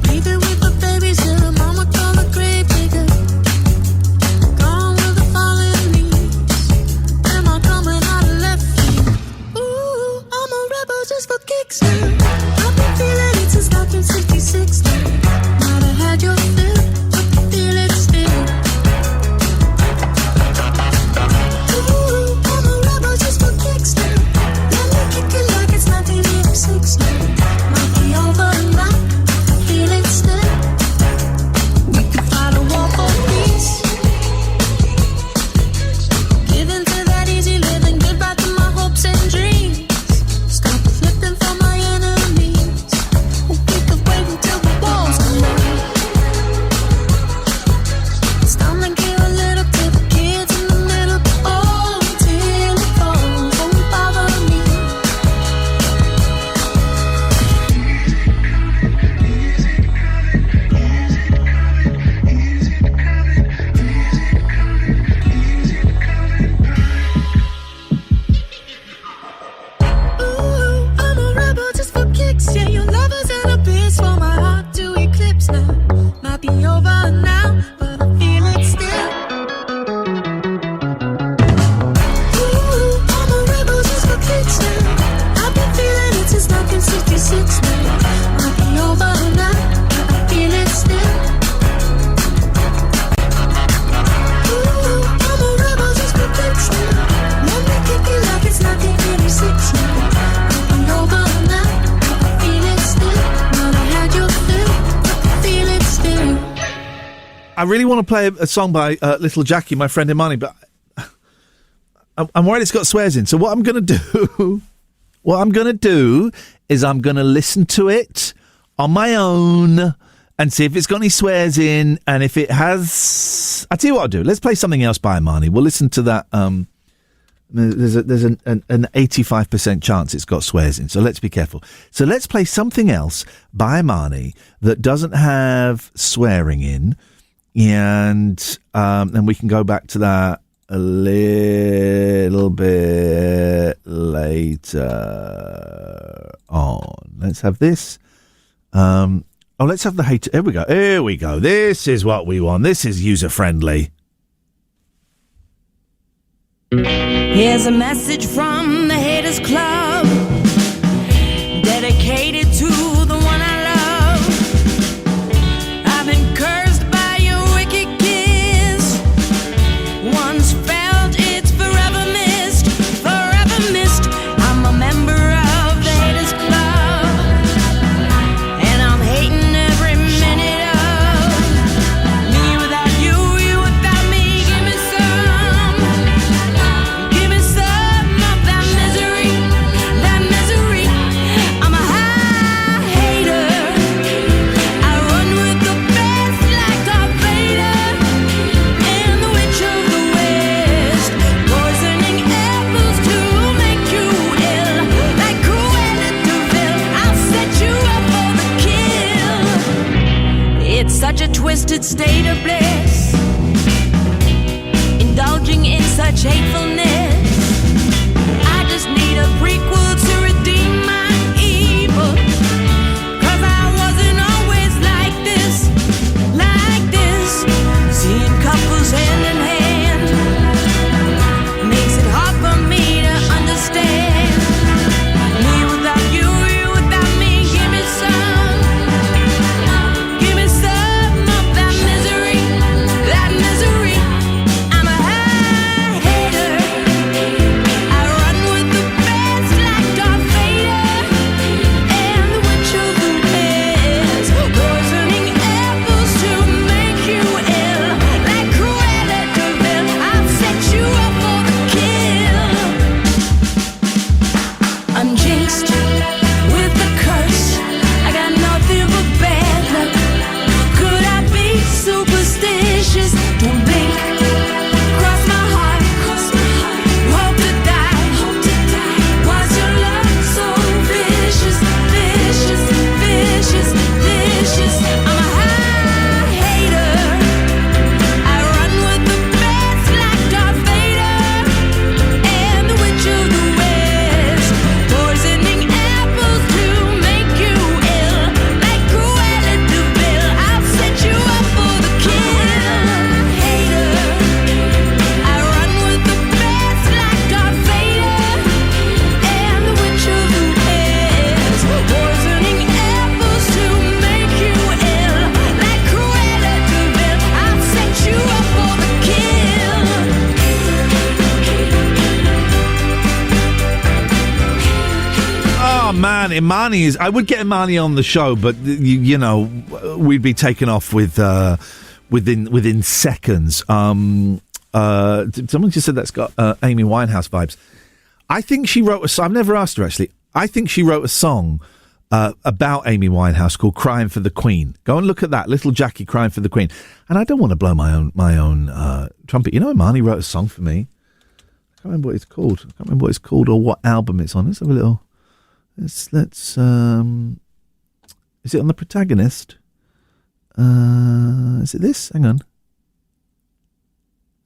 Baby with the babies here, mama call the grave digger. Gone with the fallen leaves. Am I coming out of left field? Ooh, I'm a rebel just for kicks now. I've been feeling it since 1966 now. Might have had your fill, but I feel it still. Ooh, I'm a rebel just for kicks now. Let me kick it like it's 1986 now. Might be over now, I feel it still. We could fight a war for peace. Give in to that easy living, goodbye to my hopes and dreams. Stop flipping for my enemies. We could wait until the walls come down. It's time to give a little to the kids in the middle. Oh, till it falls, won't bother me. Ooh, I'm a rebel just for kicks. Yeah, your lovers and a bitch for my heart to eclipse now. Might be over now, but I feel it still. Ooh, I'm a rebel just for kicks now. I've been feeling it since 1966 now. Might be over now, but I feel it still. Ooh, I'm a rebel just for kicks now. Let me kick it like it's 1986 now. Might be over now, but I feel it still. Might have had your fill, but I feel it still. I really want to play a song by Little Jackie, my friend Imani, but I'm worried it's got swears in. So what I'm going to do is I'm going to listen to it on my own and see if it's got any swears in, and if it has, I'll tell you what I'll do. Let's play something else by Imani. We'll listen to that. There's an 85% chance it's got swears in, so let's be careful. So let's play something else by Imani that doesn't have swearing in, and then we can go back to that a little bit later on. Let's have this. Let's have the hate. Here we go. Here we go. This is what we want. This is user friendly. Here's a message from the Haters Club, dedicated to the one I love. I've been cursed by your wicked kiss. Once felt, it's forever missed, forever missed. I'm a member of the Haters Club, and I'm hating every minute of me exalted state of bliss, indulging in such hatefulness. I just need a prequel to redeem my evil, 'cause I wasn't always like this, seeing couples hand in hand makes it hard for me to understand. Me without you, you without me. Give me some of that misery, I'm a high hater. I run with the best like Darth Vader and the witch of the west, poisoning apples to make you ill, like Cruella de Vil. I'll set you up for the kill. I'm jinxed with the curse. I got nothing but bad luck. Could I be superstitious? Don't blink. Cross my heart. Hope to die. Why's your love so vicious? I'm a high hater. I run with the best like Darth Vader and the witch of the west, poisoning apples to make you ill, like Cruella de Vil. I'll set you up for the kill. Hater. I run with the best like Darth Vader and the witch of the west, poisoning apples to make you ill, like Cruella de Vil. I'll set you up for the kill. Oh man, Imani is. I would get Imani on the show, but you know, we'd be taken off with within seconds. Someone just said that's got Amy Winehouse vibes. I think she wrote a song. I've never asked her actually. I think she wrote a song about Amy Winehouse called "Crying for the Queen." Go and look at that, Little Jackie crying for the Queen. And I don't want to blow my own trumpet. You know, Imani wrote a song for me. I can't remember what it's called. Or what album it's on. Let's have a little. Let's is it on The Protagonist? Is it this? Hang on.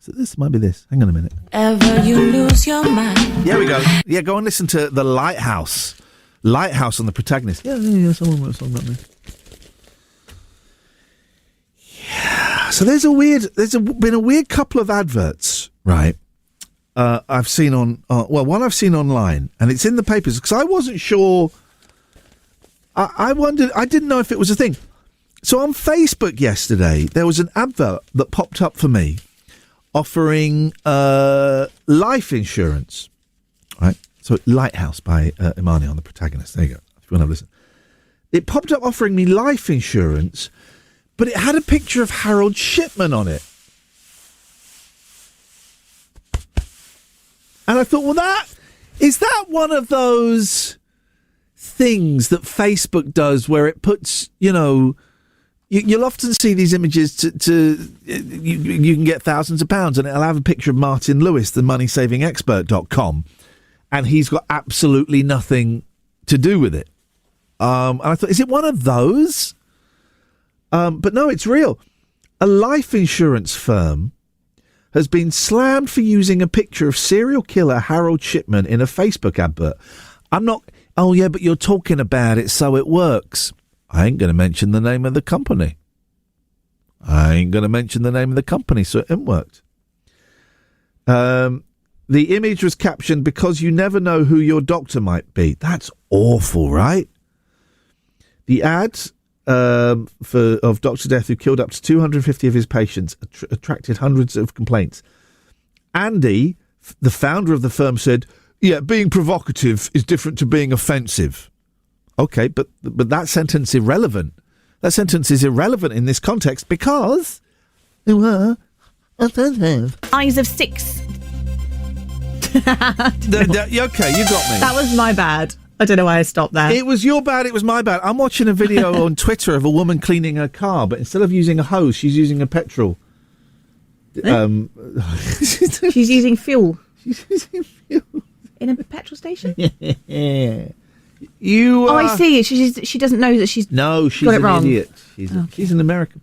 Is it this? Might be this. Hang on a minute. Ever you lose your mind. Here we go. Yeah, go and listen to The Lighthouse. Lighthouse on The Protagonist. Yeah, someone wrote a song about me. Yeah. So there's been a weird couple of adverts, right? I've seen on one I've seen online, and it's in the papers because I wasn't sure. I wondered. I didn't know if it was a thing. So on Facebook yesterday, there was an advert that popped up for me offering life insurance. Right. So Lighthouse by Imani on The Protagonist. There you go. If you want to listen, it popped up offering me life insurance, but it had a picture of Harold Shipman on it. And I thought, well, is that one of those things that Facebook does where it puts, you know, you'll often see these images you can get thousands of pounds and it'll have a picture of Martin Lewis, the moneysavingexpert.com, and he's got absolutely nothing to do with it. And I thought, is it one of those? But no, it's real. A life insurance firm has been slammed for using a picture of serial killer Harold Shipman in a Facebook advert. Oh yeah, but you're talking about it, so it works. I ain't going to mention the name of the company. So it worked. The image was captioned, "Because you never know who your doctor might be." That's awful, right? The ad of Dr. Death, who killed up to 250 of his patients, attracted hundreds of complaints. Andy, the founder of the firm, said, "Yeah, being provocative is different to being offensive." Okay, but that sentence is irrelevant. That sentence is irrelevant in this context because they were offensive. Eyes of six. Okay, you got me. That was my bad. I don't know why I stopped there. It was your bad, it was my bad. I'm watching a video on Twitter of a woman cleaning her car, but instead of using a hose, she's using a petrol. She's using fuel. She's using fuel. In a petrol station? Yeah. I see. She doesn't know that she's No, she's got it an wrong. idiot. She's an American.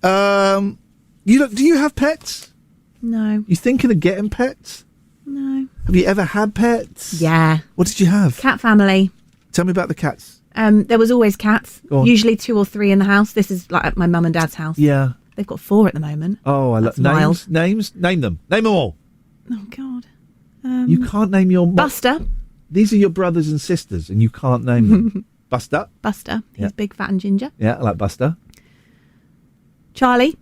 Do you have pets? No. You thinking of getting pets? No. Have you ever had pets? Yeah. What did you have? Cat family. Tell me about the cats. There was always cats. Go on. Usually 2 or 3 in the house. This is like at my mum and dad's house. Yeah. They've got 4 at the moment. Oh, I love wild. names. Name them. Name them all. Oh, God. You can't name your... Buster. These are your brothers and sisters, and you can't name them. Buster. Buster. He's Yeah. big, fat and ginger. Yeah, I like Buster. Charlie.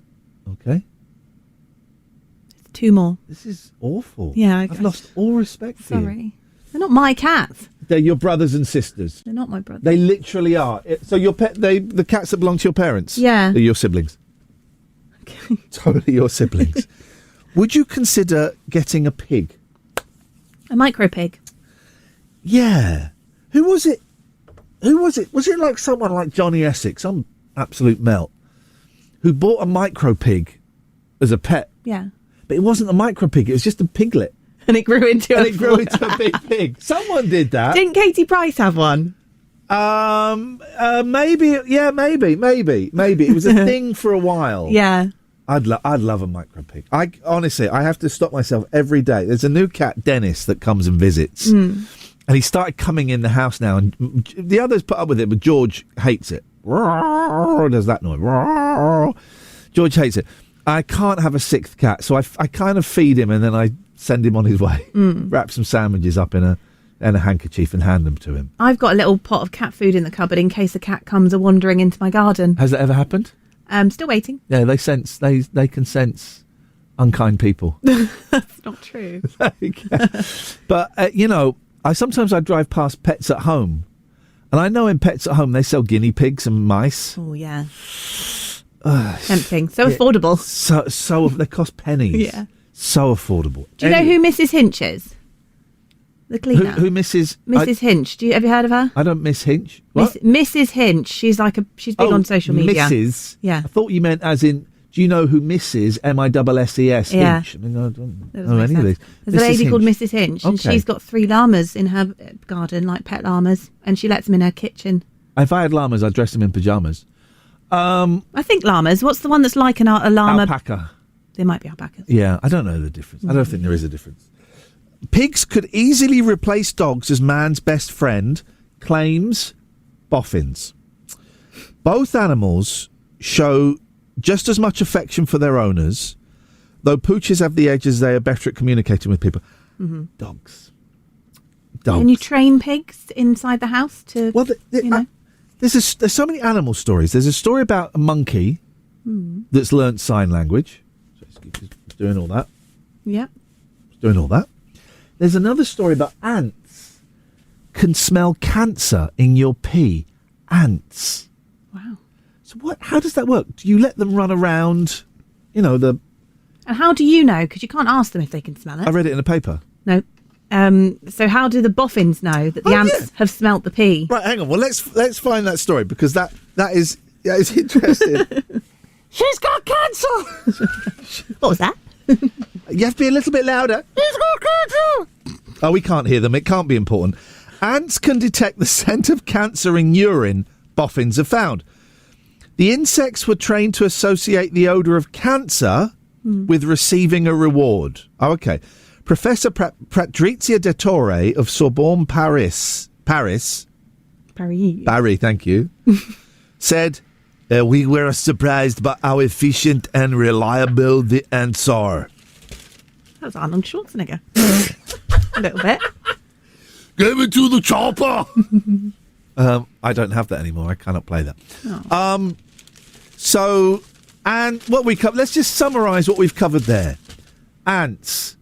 Okay. 2 more. This is awful. Yeah, I've lost all respect for you. Sorry. They're not my cats. They're your brothers and sisters. They're not my brothers. They literally are. So your the cats that belong to your parents? Yeah. They're your siblings. Okay. Totally your siblings. Would you consider getting a pig? A micro pig. Yeah. Who was it? Was it like someone like Johnny Essex, some absolute melt, who bought a micro pig as a pet? Yeah. But it wasn't a micro pig, it was just a piglet. And it grew into a big pig. Someone did that. Didn't Katie Price have one? Maybe. Yeah, maybe. It was a thing for a while. Yeah. I'd love a micro pig. Honestly, I have to stop myself every day. There's a new cat, Dennis, that comes and visits. And he started coming in the house now, and the others put up with it, but George hates it. Does that noise. George hates it. I can't have a 6th cat, so I kind of feed him and then I send him on his way. Wrap some sandwiches up in a handkerchief and hand them to him. I've got a little pot of cat food in the cupboard in case a cat comes wandering into my garden. Has that ever happened? Still waiting. Yeah, they can sense unkind people. That's not true. But, sometimes I drive past Pets at Home, and I know in Pets at Home they sell guinea pigs and mice. Oh, yeah. Tempting. So affordable. So they cost pennies. Yeah. So affordable. Do you know who Mrs. Hinch is? The cleaner. Who Mrs. Hinch. Have you heard of her? I don't miss Hinch. What? Mrs. Hinch. She's big on social media. Mrs. Yeah. I thought you meant as in, do you know who Mrs. MISSES Yeah. Hinch? I mean, I don't know any of these. There's a lady called Mrs. Hinch, and Okay. she's got 3 llamas in her garden, like pet llamas, and she lets them in her kitchen. If I had llamas, I'd dress them in pyjamas. I think llamas. What's the one that's like a llama? Alpaca. There might be alpacas. Yeah, I don't know the difference. I don't think there is a difference. Pigs could easily replace dogs as man's best friend, claims boffins. Both animals show just as much affection for their owners, though pooches have the edge as they are better at communicating with people. Dogs. Can you train pigs inside the house to? Well, there's so many animal stories. There's a story about a monkey that's learnt sign language. So it's doing all that. Yep. It's doing all that. There's another story about ants can smell cancer in your pee. Ants. Wow. So how does that work? Do you let them run around, And how do you know? Because you can't ask them if they can smell it. I read it in a paper. No. So how do the boffins know that the ants have smelt the pee? Right, hang on. Well, let's find that story because that is interesting. She's got cancer! What was that? You have to be a little bit louder. She's got cancer! Oh, we can't hear them. It can't be important. Ants can detect the scent of cancer in urine, boffins have found. The insects were trained to associate the odour of cancer with receiving a reward. Oh, okay. Professor Patrizia De Torre of Sorbonne, Paris, thank you, said, we were surprised by how efficient and reliable the ants are. That was Arnold Schwarzenegger. A little bit. Give it to the chopper! I don't have that anymore. I cannot play that. Oh. So, and what let's just summarise what we've covered there. Ants,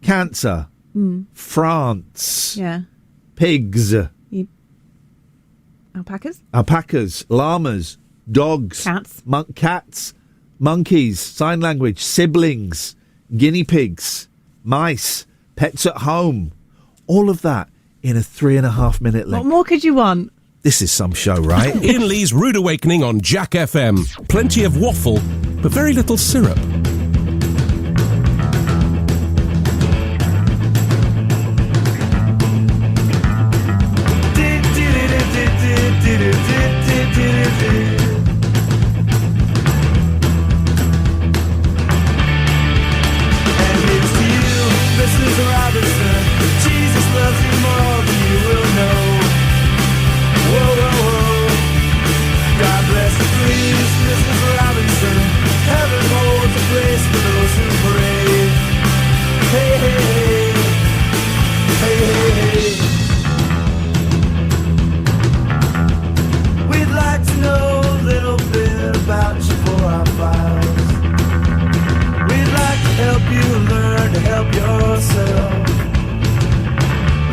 cancer, France, pigs, alpacas, llamas, dogs, cats, monkeys, sign language, siblings, guinea pigs, mice, pets at home. All of that in a 3.5 minute length. What more could you want? This is some show, right? Iain Lee's Rude Awakening on Jack FM. Plenty of waffle, but very little syrup.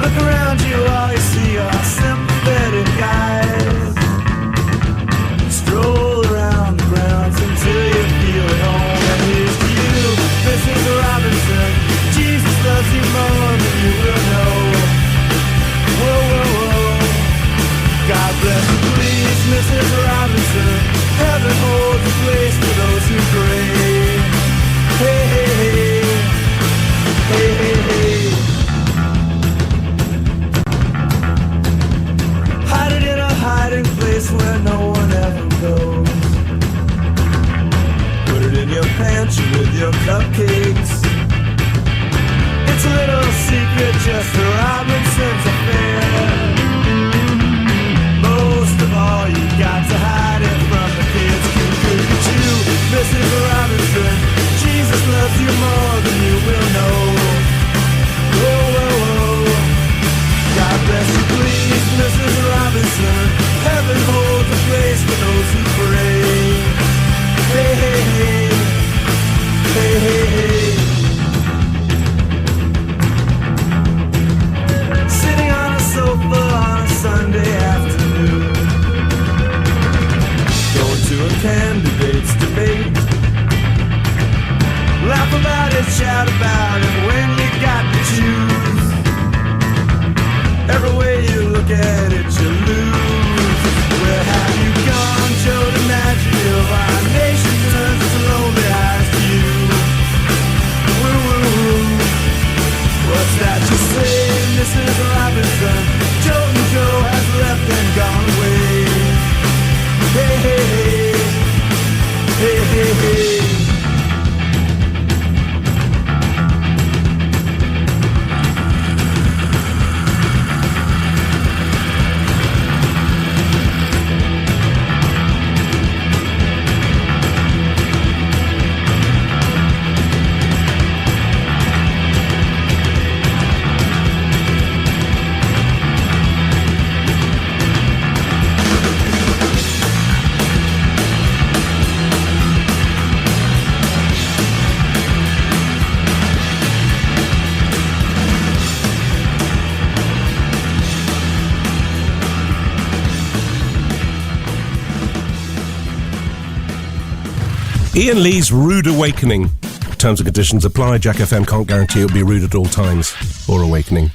Look around you, all you see are sympathetic guys. Stroll around the grounds until you feel at home. And here's to you, Mrs. Robinson. Jesus loves you more than you will know. Whoa, whoa, whoa. God bless you, please, Mrs. Robinson. Heaven holds a place for those who pray. Hey, hey, hey. Hey, hey, hey. Hide it in a hiding place where no one ever goes. Put it in your pantry with your cupcakes. It's a little secret just for Robinson's affair. Most of all, you got to hide it from the kids. Look at you, Mrs. Robinson. Jesus loves you more than you will know. Whoa, whoa, whoa. God bless you, please, Mrs. Robinson. Heaven holds a place for those who pray. Hey, hey, hey. Hey, hey, hey. Sitting on a sofa on a Sunday afternoon, going to a candidate's debate. Laugh about it, shout about it when you got to choose. Every way you look at it, you lose. Where have you gone, Joe DiMaggio? Our nation turns its lonely eyes to you. Woo, woo, woo. What's that you say, Mrs. Robinson? Joe and Joe has left and gone away. Hey, hey, hey. Hey, hey, hey. Iain Lee's Rude Awakening. Terms and conditions apply. Jack FM can't guarantee it'll be rude at all times or awakening.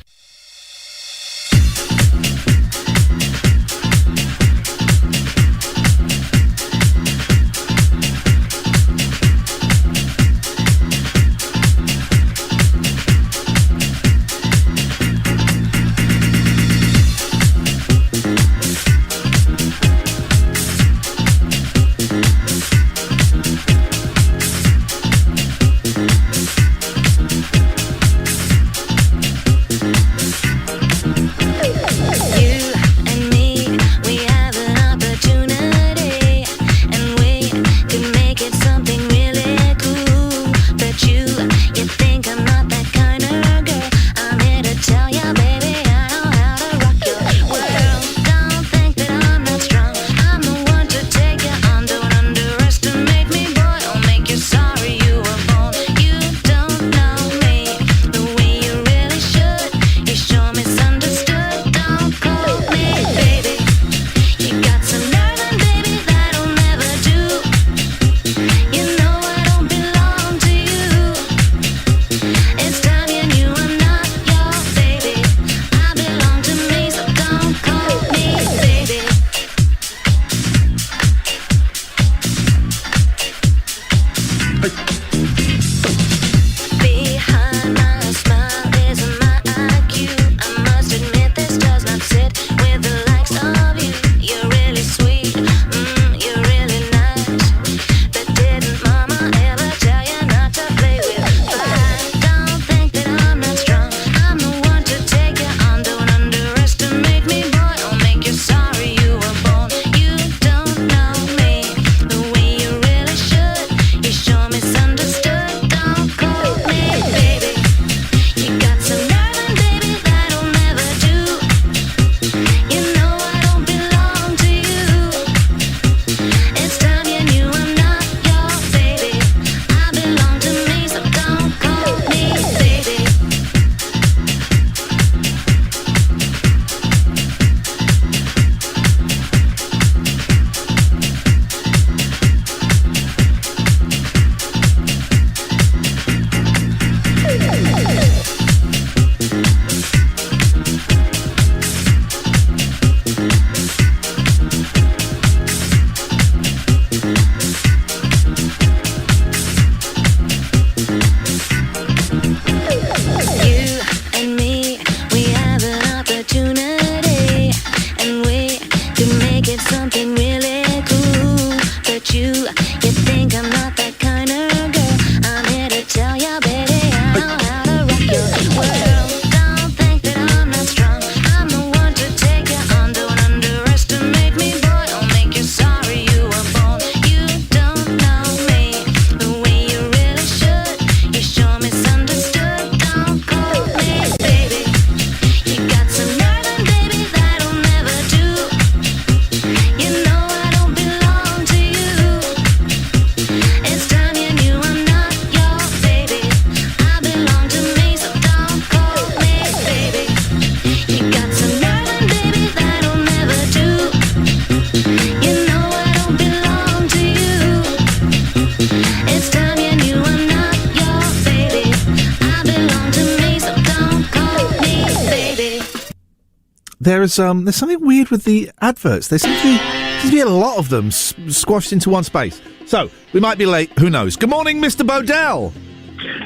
there's something weird with the adverts. There seems to be a lot of them squashed into one space. So, we might be late. Who knows? Good morning, Mr. Bodell.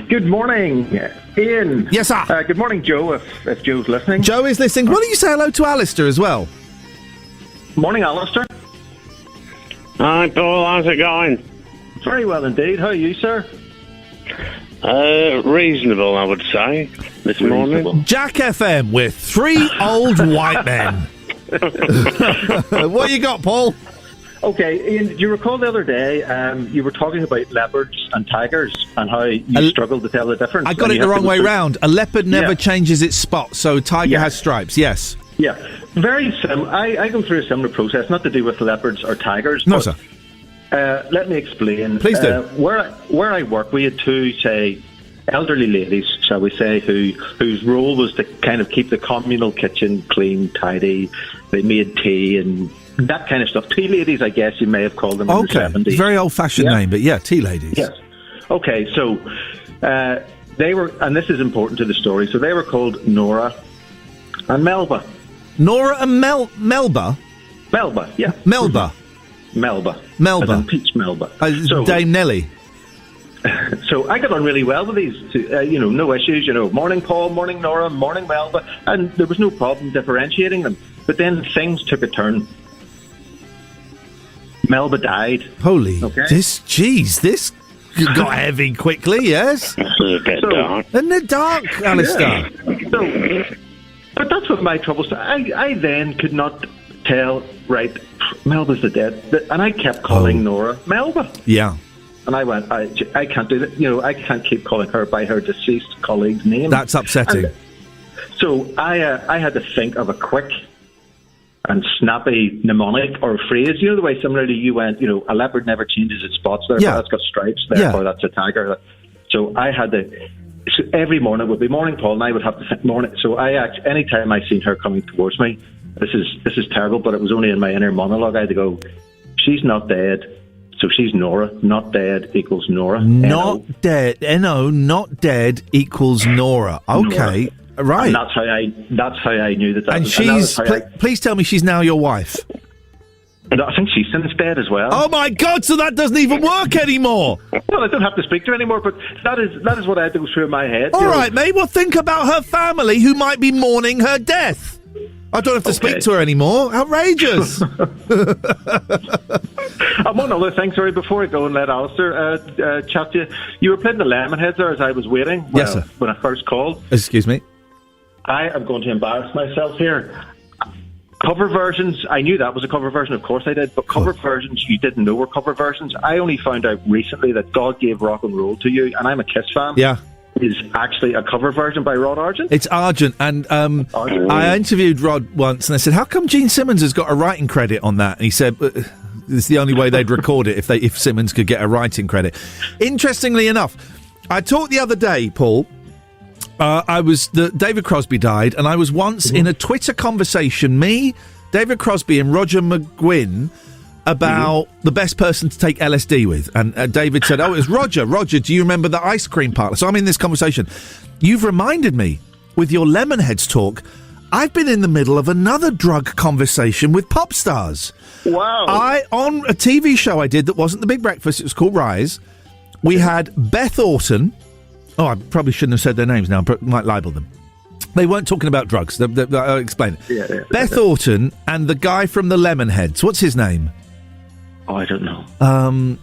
Good morning, Ian. Yes, sir. Good morning, Joe, if Joe's listening. Joe is listening. Why don't you say hello to Alistair as well? Morning, Alistair. Hi, Paul. How's it going? Very well indeed. How are you, sir? Reasonable, I would say, this morning. Jack FM with 3 old white men. What you got, Paul? Okay, Ian, do you recall the other day you were talking about leopards and tigers and how you struggled to tell the difference? I got it the wrong way round. A leopard never changes its spot, so tiger has stripes, yes. Yeah, very similar. I go through a similar process, not to do with leopards or tigers. No, but, sir. Let me explain. Please do. Where I work, we had 2, say, elderly ladies, shall we say, whose role was to kind of keep the communal kitchen clean, tidy. They made tea and that kind of stuff. Tea ladies, I guess you may have called them in the 70s. Very old-fashioned name, but tea ladies. Yes. Okay, so they were, and this is important to the story, so they were called Nora and Melba. Nora and Melba? Melba, yeah. Melba? Melba. Melba. As in Peach Melba. So, Dame Nelly. So I got on really well with these two, no issues, morning Paul, morning Nora, morning Melba, and there was no problem differentiating them. But then things took a turn. Melba died. Holy, this got heavy quickly, yes? It's a bit dark. Isn't it dark, Alistair? Yeah. But that's what my trouble was. I then could not tell, right, Melba's the dead, and I kept calling Nora Melba. Yeah. And I went, I can't do that. I can't keep calling her by her deceased colleague's name. That's upsetting. And so I had to think of a quick and snappy mnemonic or phrase. The way similarly you went, a leopard never changes its spots, therefore that's got stripes, therefore that's a tiger. So I had to, so every morning it would be morning Paul, and I would have to think morning. So any time I seen her coming towards me, this is terrible, but it was only in my inner monologue, I had to go, she's not dead. So she's Nora. Not dead equals Nora. Not dead. N-O, not dead equals Nora. Okay, Nora. Right. And that's how I knew that. And she's. Please tell me she's now your wife. No, I think she's since dead as well. Oh my God! So that doesn't even work anymore. Well, I don't have to speak to her anymore, but that is what I had to go through in my head. All right, mate. Well, think about her family who might be mourning her death. I don't have to speak to her anymore. Outrageous. And one other thing, sorry, before I go and let Alistair chat to you. You were playing the Lemonheads there as I was waiting. Yes, sir. When I first called. Excuse me. I am going to embarrass myself here. Cover versions, I knew that was a cover version, of course I did, but cover versions you didn't know were cover versions. I only found out recently that God Gave Rock and Roll to You, and I'm a Kiss fan. Yeah. Is actually a cover version by Rod Argent. It's Argent, and I interviewed Rod once, and I said, "How come Gene Simmons has got a writing credit on that?" And he said, "It's the only way they'd record it if Simmons could get a writing credit." Interestingly enough, I talked the other day, Paul. David Crosby died, and I was once in a Twitter conversation, me, David Crosby, and Roger McGuinn, about the best person to take LSD with. And David said, it was Roger. Roger, do you remember the ice cream parlour? So I'm in this conversation. You've reminded me, with your Lemonheads talk, I've been in the middle of another drug conversation with pop stars. Wow. On a TV show I did that wasn't The Big Breakfast, it was called Rise, we had Beth Orton. Oh, I probably shouldn't have said their names now, but might libel them. They weren't talking about drugs. I'll explain it. Yeah. Beth Orton and the guy from the Lemonheads. What's his name? Oh, I don't know.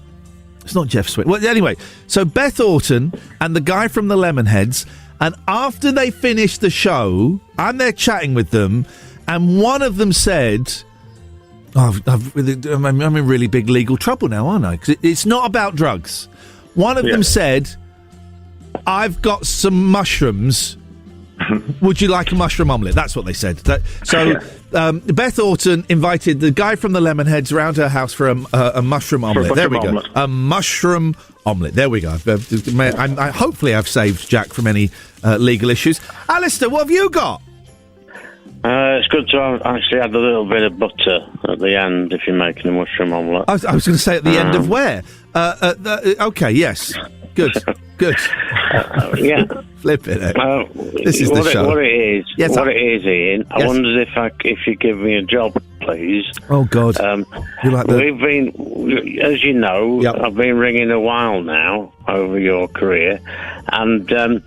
It's not Jeff Swift. Well, anyway, so Beth Orton and the guy from the Lemonheads, and after they finished the show, I'm there chatting with them, and one of them said, I'm in really big legal trouble now, aren't I? 'Cause it's not about drugs. One of them said, I've got some mushrooms. Would you like a mushroom omelette? That's what they said. Beth Orton invited the guy from the Lemonheads around her house for a mushroom omelette. There we go. A mushroom omelette. There we go. Hopefully I've saved Jack from any legal issues. Alistair, what have you got? It's good to actually add a little bit of butter at the end if you're making a mushroom omelette. I was going to say at the end of where? Okay, yes. Good. Good. Yeah. Flip it. This is the show. What it is, Yes, what it is, Ian. I Yes. wondered if you give me a job, please. Oh God. You like the... We've been, as you know, Yep. I've been ringing a while now over your career, and I'm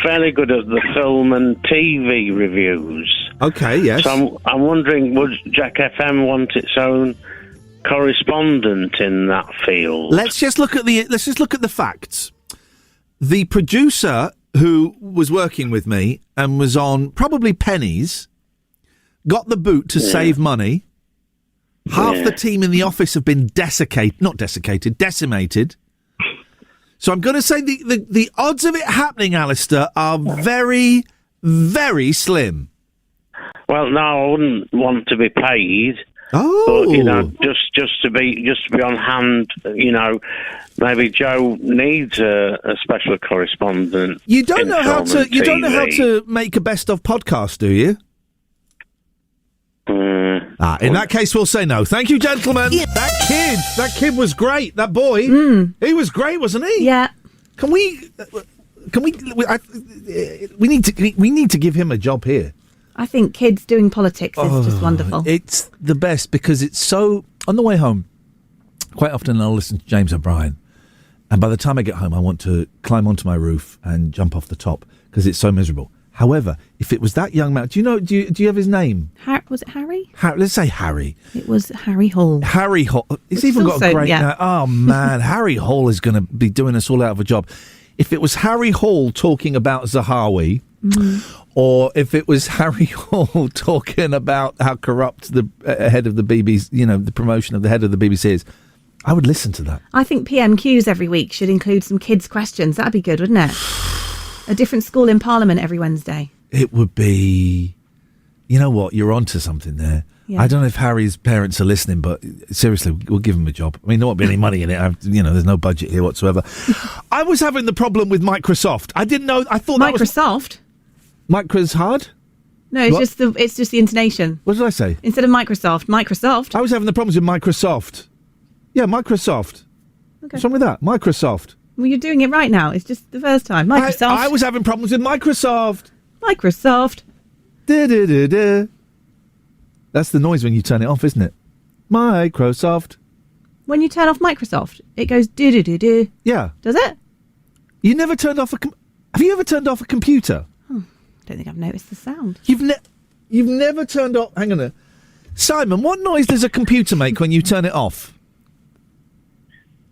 fairly good at the film and TV reviews. Okay, yes. So I'm wondering, would Jack FM want its own correspondent in that field? Let's just look at the facts. The producer who was working with me and was on probably pennies got the boot to save money. Half the team in the office have been decimated. So I'm going to say the odds of it happening, Alistair, are very, very slim. Well, no, I wouldn't want to be paid. Oh, but just to be on hand. Maybe Joe needs a special correspondent. You don't in know how film to. and You don't know how TV. to make a best of podcast, do you? In that case, we'll say no. Thank you, gentlemen. Yeah. That kid was great. That boy, he was great, wasn't he? Yeah. We need to give him a job here. I think kids doing politics is just wonderful. It's the best because it's so... On the way home, quite often I'll listen to James O'Brien, and by the time I get home, I want to climb onto my roof and jump off the top because it's so miserable. However, if it was that young man... Do you have his name? Was it Harry? Let's say Harry. It was Harry Hall. Harry Hall. He's even got a great... Oh, man. Harry Hall is going to be doing us all out of a job. If it was Harry Hall talking about Zahawi... Or if it was Harry Hall talking about how corrupt the head of the BBC, the promotion of the head of the BBC is, I would listen to that. I think PMQs every week should include some kids' questions. That'd be good, wouldn't it? A different school in Parliament every Wednesday. It would be... You know what? You're onto something there. Yeah. I don't know if Harry's parents are listening, but seriously, we'll give him a job. I mean, there won't be any money in it. There's no budget here whatsoever. I was having the problem with Microsoft. I didn't know... I thought Microsoft? Micro's hard? No, it's just the intonation. What did I say? Instead of Microsoft. I was having the problems with Microsoft. Yeah, Microsoft. Okay. What's wrong with that? Microsoft. Well, you're doing it right now. It's just the first time. Microsoft. I was having problems with Microsoft. Microsoft. Da-da-da-da. That's the noise when you turn it off, isn't it? Microsoft. When you turn off Microsoft, it goes do-do-do-do. Yeah. Does it? You never turned off Have you ever turned off a computer? I don't think I've noticed the sound. You've never turned off... Hang on a... Simon, what noise does a computer make when you turn it off?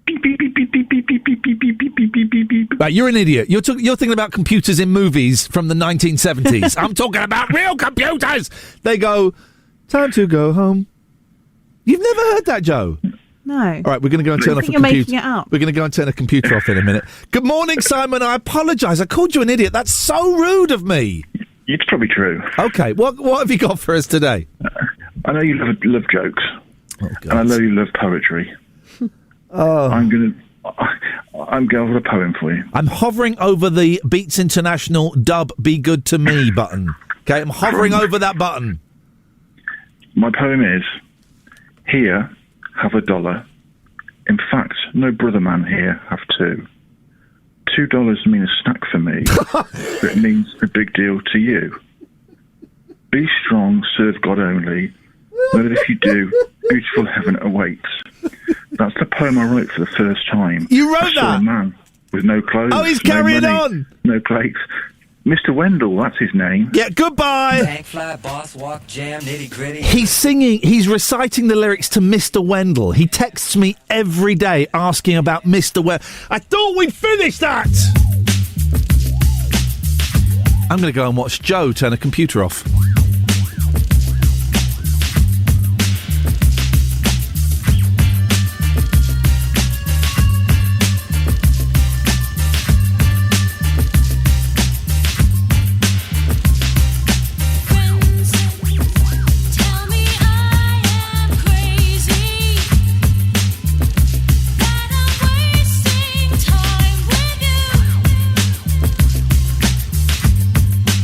Beep, beep, beep, beep, beep, beep, beep, beep, beep, beep, beep, beep, beep, beep. Right, you're an idiot. You're thinking about computers in movies from the 1970s. I'm talking about real computers. They go, time to go home. You've never heard that, Joe? No. All right, we're going to go and turn off a you're computer. making it up. We're going to go and turn a computer off in a minute. Good morning, Simon. I apologise. I called you an idiot. That's so rude of me. It's probably true. Okay, what have you got for us today? I know you love jokes, and I know you love poetry. I'm going with a poem for you. I'm hovering over the Beats International Dub Be Good to Me button. Okay, I'm hovering over that button. My poem is, here, have $1. In fact, no brother man here have $2. $2 mean a snack for me, but it means a big deal to you. Be strong, serve God only. Know that if you do, beautiful heaven awaits. That's the poem I wrote for the first time. You wrote I saw that? a man with no clothes. Oh, he's no carrying money, on. No plates. Mr. Wendell, that's his name. Yeah, goodbye. Tank fly, boss walk, jam, nitty gritty. He's reciting the lyrics to Mr. Wendell. He texts me every day asking about Mr. Wendell. I thought we'd finished that. I'm going to go and watch Joe turn a computer off.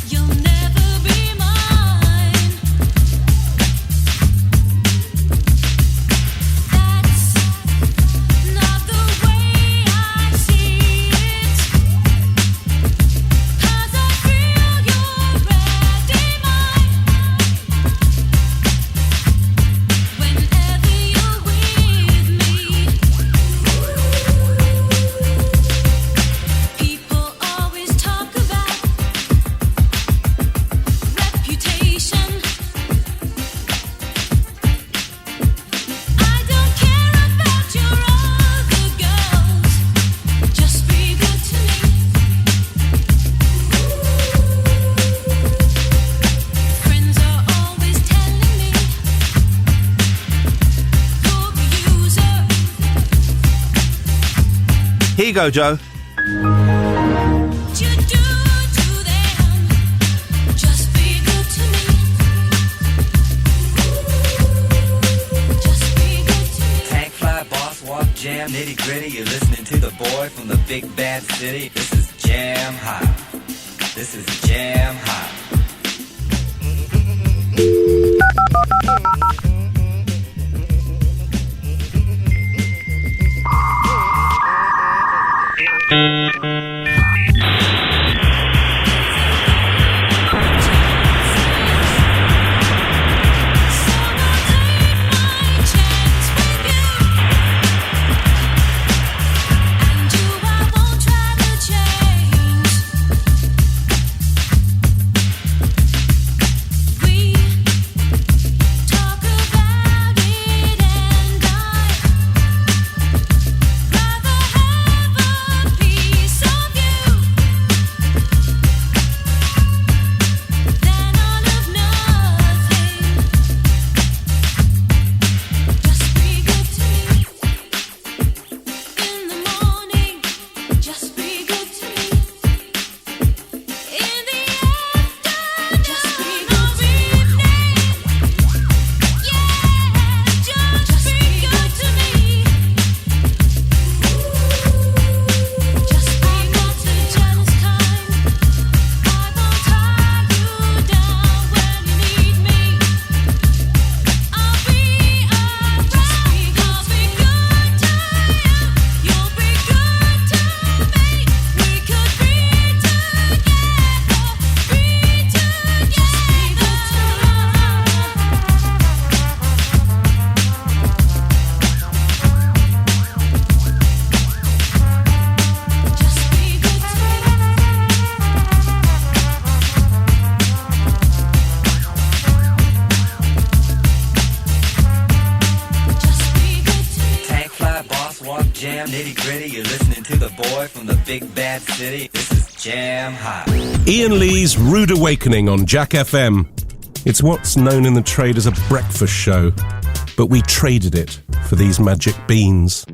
You'll never be mine. you go, Joe. Tank fly, boss walk, jam, nitty gritty. You're listening to the boy from the big bad city. This is Jam Hot. This is Jam Hot. Jam nitty gritty. You're listening to the boy from the big bad city. This is Jam Hot. Ian Lee's Rude Awakening on Jack FM. It's what's known in the trade as a breakfast show, but we traded it for these magic beans.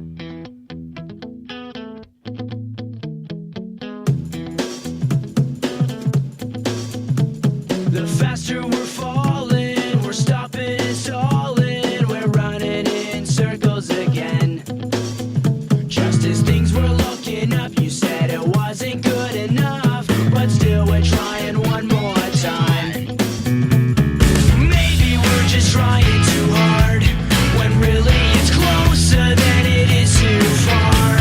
The faster we're falling, we're stopping and stalling, we're running in circles again. Just as things were looking up, you said it wasn't good enough, but still we're trying one more time. Maybe we're just trying too hard, when really it's closer than it is too far.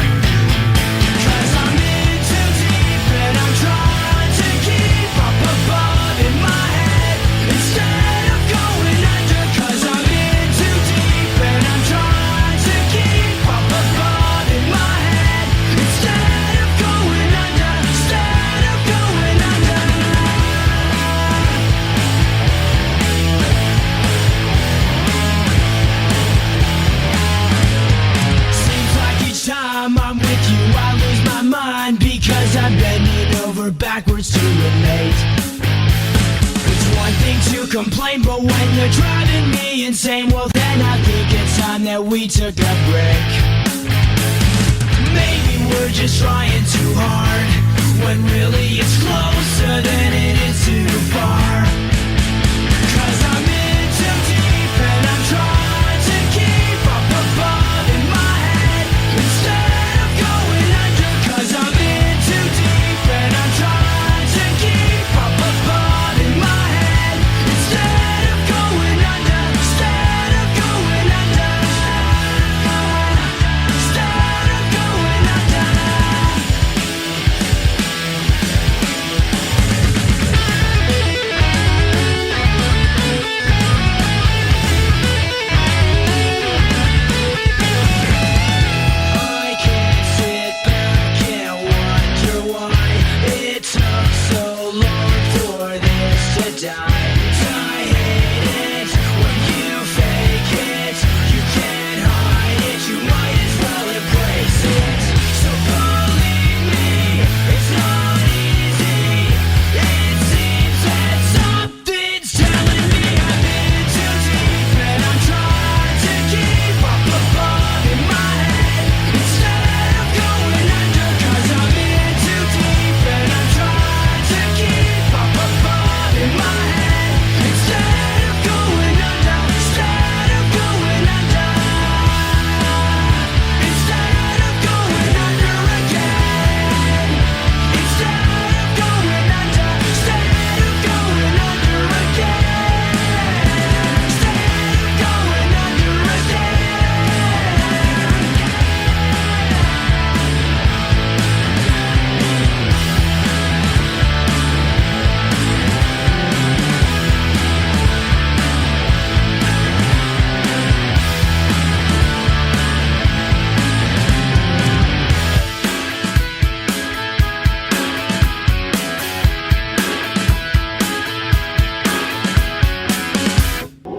'Cause I'm in too deep and I'm trying to keep up above in my head instead of going under. 'Cause I'm in too deep and I'm trying to keep up above in my head instead of going under. Instead of going under. Seems like each time I'm with you I lose my mind because I'm bending over backwards to relate. It's one thing to complain, but when you're driving me insane, well then I think it's time that we took a break. Maybe we're just trying too hard, when really it's closer than it is too far. 'Cause I'm in too deep and I'm trying to keep up above in my head instead of going under. 'Cause I'm in too deep and I'm trying to keep up above in my head instead of going under. Instead of going under. Instead of going under. I can't sit back and wonder why it took so long for this to die. I hate it when you fake it. You can't hide it. You might as well embrace it. So believe me, it's not easy. It seems that something's telling me I've been too deep and I'm trying to keep up above in my head instead of going under.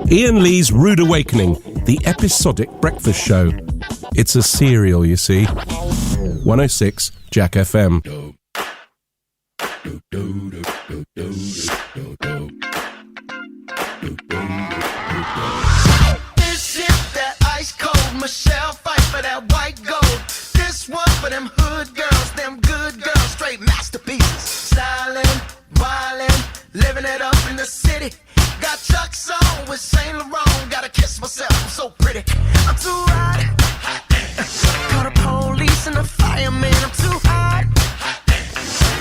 Iain Lee's Rude Awakening, the episodic breakfast show. It's a serial, you see. 106 Jack FM. This is that ice cold Michelle fight for that white gold. This one for them hood girls, them good girls, straight masterpieces. Stylin', wildin', living it up in the city. Got Chuck's on with Saint Laurent. Gotta kiss myself, I'm so pretty. I'm too hot. Call the police and the fireman. I'm too hot.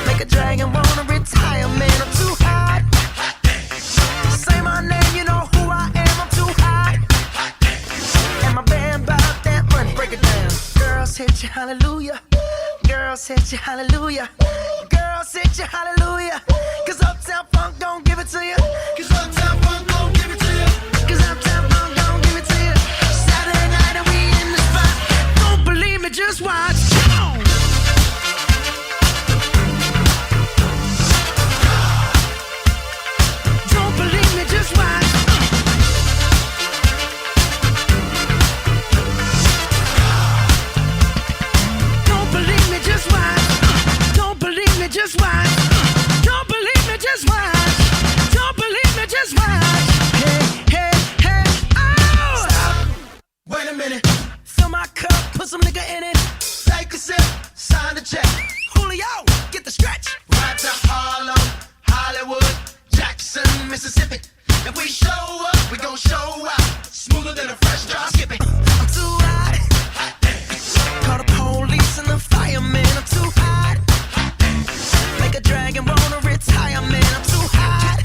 Make a dragon wanna retire, man. I'm too hot. Say my name, you know who I am. I'm too hot. And my band about that money. Break it down. Girls hit you, hallelujah. Girls hit you, hallelujah. Girls hit you, hallelujah. Cause Uptown Funk don't give it to you. Cause Uptown Funk don't give it to you. Cause Uptown Funk don't give it to you. Saturday night and we in the spot. Don't believe me, just watch. Come on. Don't believe me, just watch. Don't believe me, just watch. Don't believe me, just watch. Don't believe me, just watch. Don't believe me, just watch. Hey, hey, hey, oh! Stop. Wait a minute. Fill my cup, put some nigga in it. Take a sip, sign the check. Julio, get the stretch. Right to Harlem, Hollywood, Jackson, Mississippi. If we show up, we gon' show out. Smoother than a fresh drop skipping. I'm too hot. Call the police and the fireman. I'm too hot. Make a dragon wanna retire, man. I'm too hot.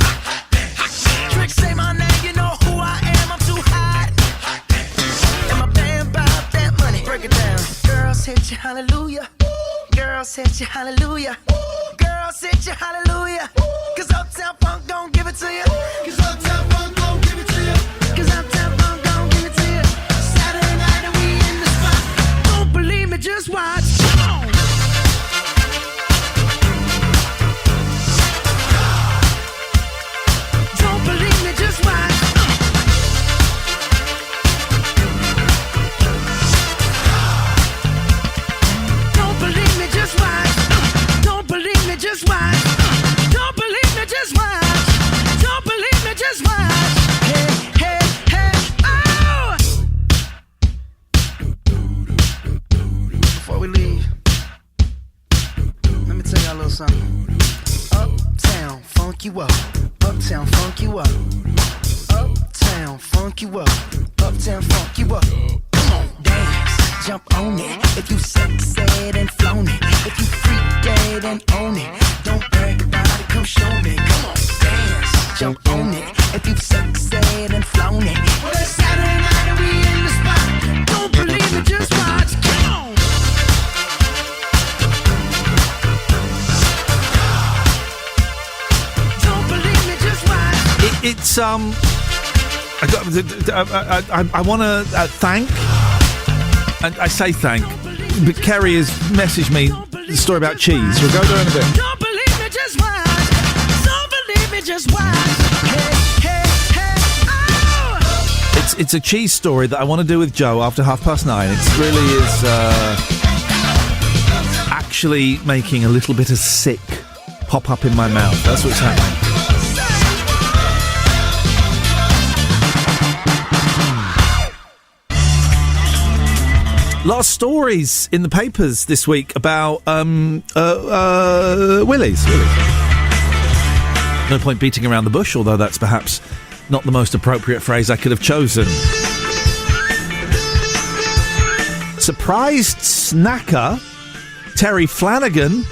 Tricks say my name, you know who I am. I'm too hot. And my band bout that money. Break it down. Girls hit you, hallelujah. Girls hit you, hallelujah. Girls hit you, hallelujah. Cause Uptown Funk don't give it to you. Cause Uptown Funk don't give it to you. Cause Uptown Funk don't give it to you. Saturday night and we in the spot. Don't believe me, just watch. Come on. Don't believe me, just watch. Don't believe me, just watch. Don't believe me, just watch. Don't believe me, just watch. Don't believe me, just watch. Hey, hey, hey, oh! Before we leave, let me tell y'all a little something. Uptown, funk you up. Uptown, funk you up. Uptown, funk you up. Uptown, funk you up. Come on, dance, jump on it. If you sexed and flown it. If you freak dead and own it. Don't brag about it, come show me. Come on, dance, jump on it. If you sexed and flown it. Well, it's Saturday night and we in the spot. Don't believe it, just watch. Come on. Don't believe me, just watch. It's I want to thank, and I say thank, but Kerry has messaged me the story about cheese. We'll go there in a bit. Don't believe me, just watch. Don't believe me, just watch. Hey, hey, hey, oh! It's a cheese story that I want to do with Joe after 9:30. It really is actually making a little bit of sick pop up in my mouth. That's what's happening. Lot of stories in the papers this week about willies. No point beating around the bush, although that's perhaps not the most appropriate phrase I could have chosen. Surprised snacker Terry Flanagan.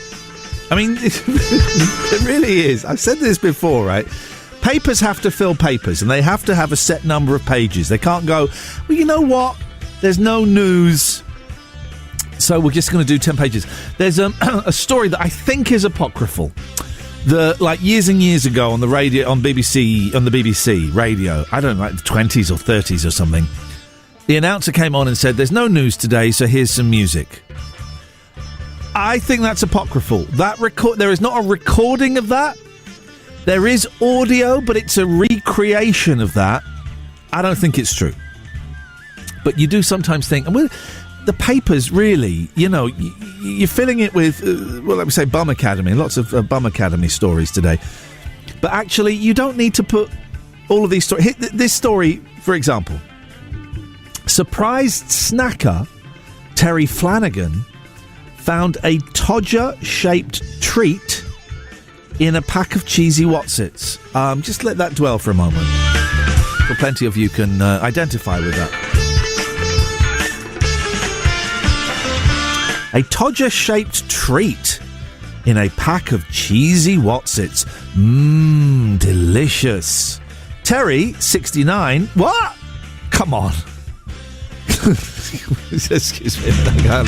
I mean, it really is. I've said this before, right? Papers have to fill papers, and they have to have a set number of pages. They can't go, well, you know what? There's no news, so we're just going to do 10 pages. There's a story that I think is apocryphal. Like years and years ago on the radio, on the BBC radio, I don't know, like the 20s or 30s or something, the announcer came on and said, there's no news today, so here's some music. I think that's apocryphal. There is not a recording of that. There is audio, but it's a recreation of that. I don't think it's true. But you do sometimes think, well, the papers really, you know, you're filling it with, well, let me say Bum Academy, lots of Bum Academy stories today. But actually, you don't need to put all of these stories. This story, for example. Surprised snacker Terry Flanagan found a Todger-shaped treat in a pack of cheesy Wotsits. Just let that dwell for a moment. For plenty of you can identify with that. A Todger-shaped treat in a pack of cheesy Wotsits. Mmm, delicious. Terry, 69. What? Come on. Excuse me. Hang on.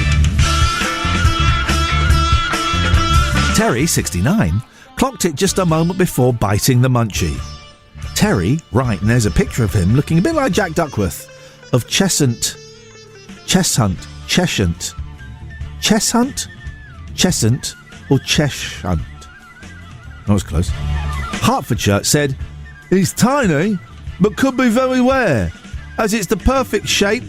Terry, 69, clocked it just a moment before biting the munchie. Terry, right, and there's a picture of him looking a bit like Jack Duckworth of Cheshunt, or Cheshunt. That was close. Hertfordshire said, "He's tiny, but could be very rare, as it's the perfect shape."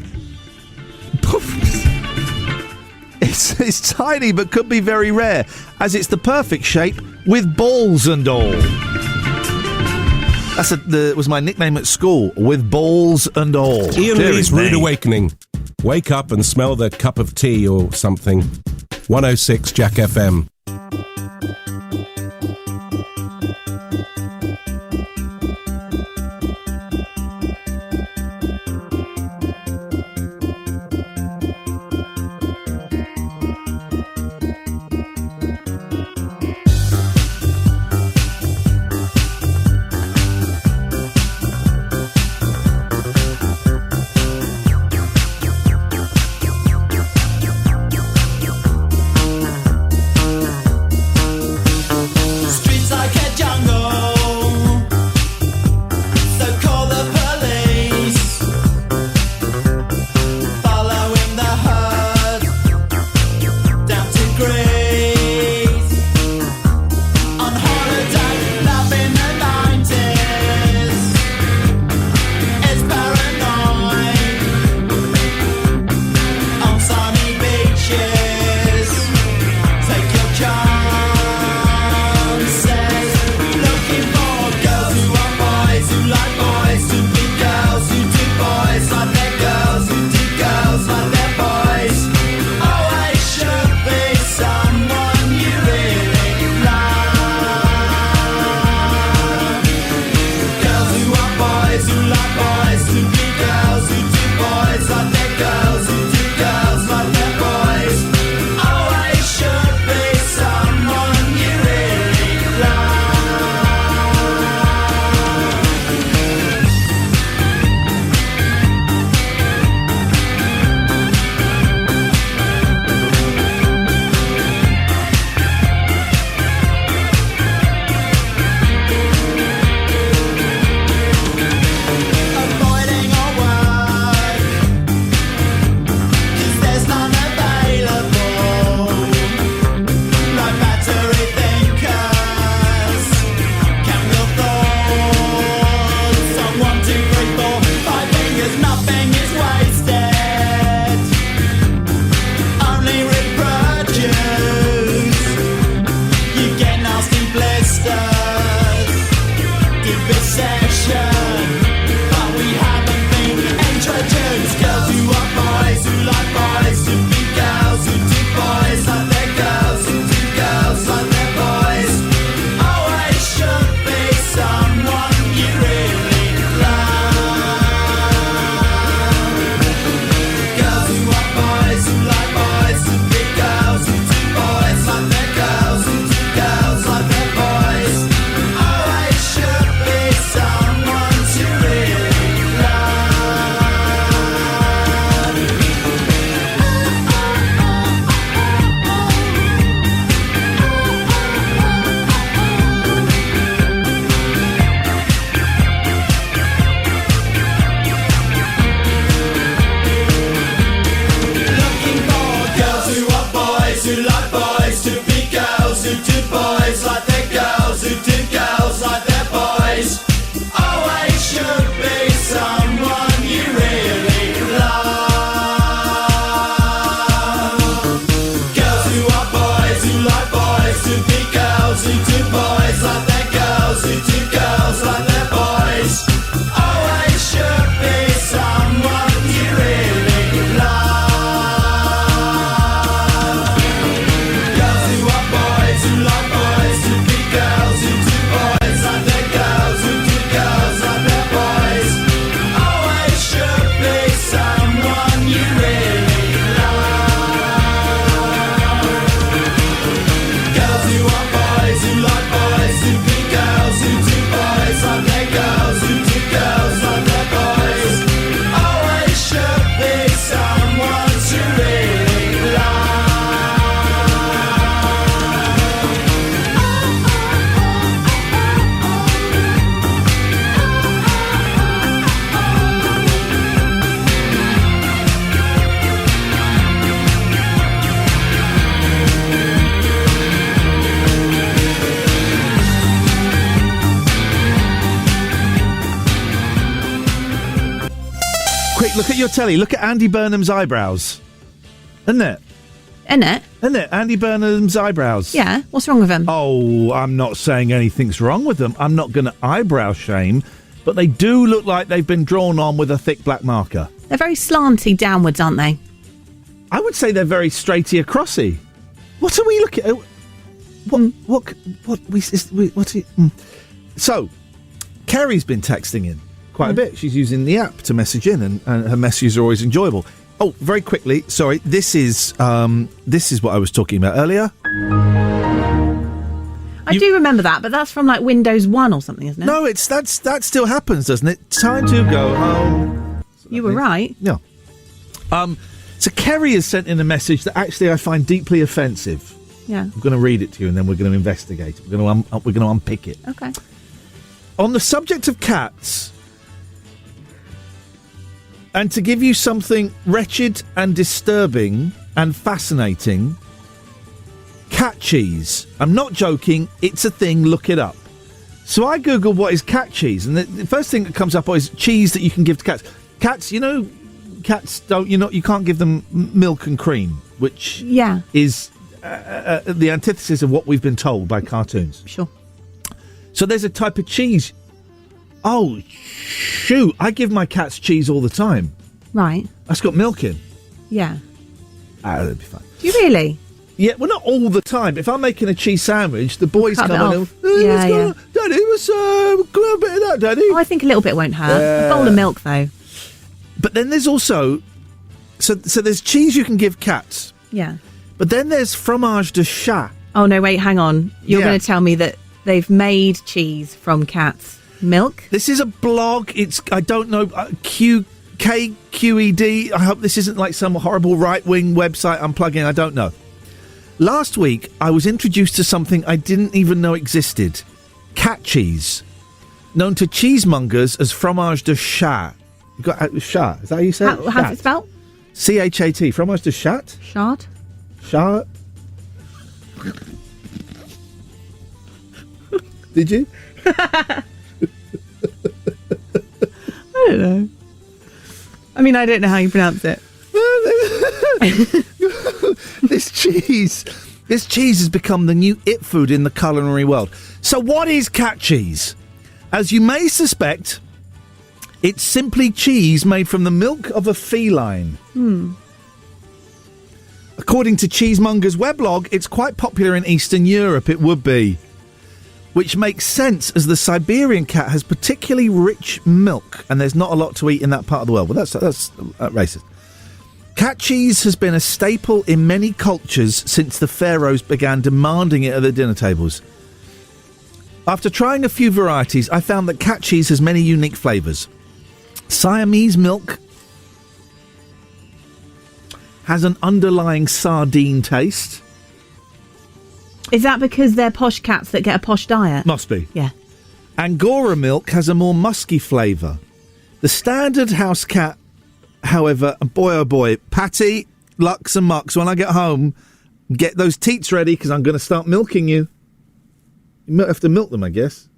It's tiny, but could be very rare, as it's the perfect shape with balls and all. That was my nickname at school, with balls and all. Iain Lee's Rude Awakening. Wake up and smell the cup of tea or something. 106 Jack FM. Someone Quick, look at your telly. Look at Andy Burnham's eyebrows. Isn't it? Isn't it? Isn't it? Andy Burnham's eyebrows. Yeah. What's wrong with them? Oh, I'm not saying anything's wrong with them. I'm not going to eyebrow shame, but they do look like they've been drawn on with a thick black marker. They're very slanty downwards, aren't they? I would say they're very straighty acrossy. What are we looking at? So, Kerry's been texting in quite a bit. She's using the app to message in, and her messages are always enjoyable. Oh, very quickly, sorry. This is what I was talking about earlier. I do remember that, but that's from like Windows 1 or something, isn't it? No, that still happens, doesn't it? Time to go home. You were right. Yeah. So Kerry has sent in a message that actually I find deeply offensive. Yeah. I'm going to read it to you, and then we're going to investigate it. We're going to unpick it. Okay. On the subject of cats, and to give you something wretched and disturbing and fascinating, cat cheese. I'm not joking. It's a thing. Look it up. So I googled what is cat cheese, and the first thing that comes up is cheese that you can give to cats. Cats, cats don't. You can't give them milk and cream, which is the antithesis of what we've been told by cartoons. Sure. So there's a type of cheese. Oh, shoot. I give my cats cheese all the time. Right. That's got milk in. Yeah. That'll be fine. Do you really? Yeah, well, not all the time. If I'm making a cheese sandwich, the boys Cut come it in off. and Daddy, what's a bit of that, Daddy? Oh, I think a little bit won't hurt. A bowl of milk, though. But then there's also... So there's cheese you can give cats. Yeah. But then there's fromage de chat. Oh, no, wait, hang on. You're going to tell me that they've made cheese from cats' milk? This is a blog. It's, I don't know, KQED. I hope this isn't like some horrible right-wing website I'm plugging. I don't know. Last week, I was introduced to something I didn't even know existed. Cat cheese. Known to cheesemongers as fromage de chat. You got chat? Is that how you say it? How's it spelled? C-H-A-T. Fromage de chat? Chat? Chat? Did you? I don't know. I mean, I don't know how you pronounce it. This cheese has become the new it food in the culinary world. So what is cat cheese? As you may suspect, it's simply cheese made from the milk of a feline. According to Cheesemonger's weblog, it's quite popular in Eastern Europe, it would be. Which makes sense, as the Siberian cat has particularly rich milk, and there's not a lot to eat in that part of the world. Well, that's racist. Cat cheese has been a staple in many cultures since the pharaohs began demanding it at their dinner tables. After trying a few varieties, I found that cat cheese has many unique flavours. Siamese milk has an underlying sardine taste. Is that because they're posh cats that get a posh diet? Must be. Yeah. Angora milk has a more musky flavour. The standard house cat, however, boy oh boy, Patty, Lux and Mux, when I get home, get those teats ready because I'm going to start milking you. You might have to milk them, I guess.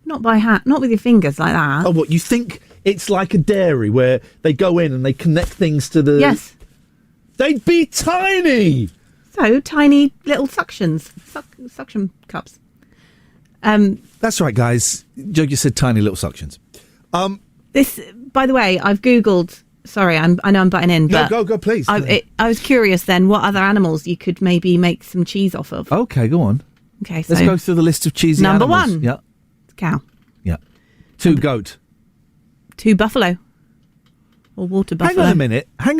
Not by hand, not with your fingers like that. Oh, what, you think it's like a dairy where they go in and they connect things to the... Yes. They'd be tiny! So, tiny little suction cups. That's right, guys. Joe just said tiny little suctions. This, by the way, I've Googled... Sorry, I know I'm butting in, but... No, go, please. I was curious then what other animals you could maybe make some cheese off of. Okay, go on. Okay, so... Let's go through the list of cheesy Number animals. 1. Yeah. Cow. Yeah. 2 goat. 2 buffalo. Or water buffalo. Hang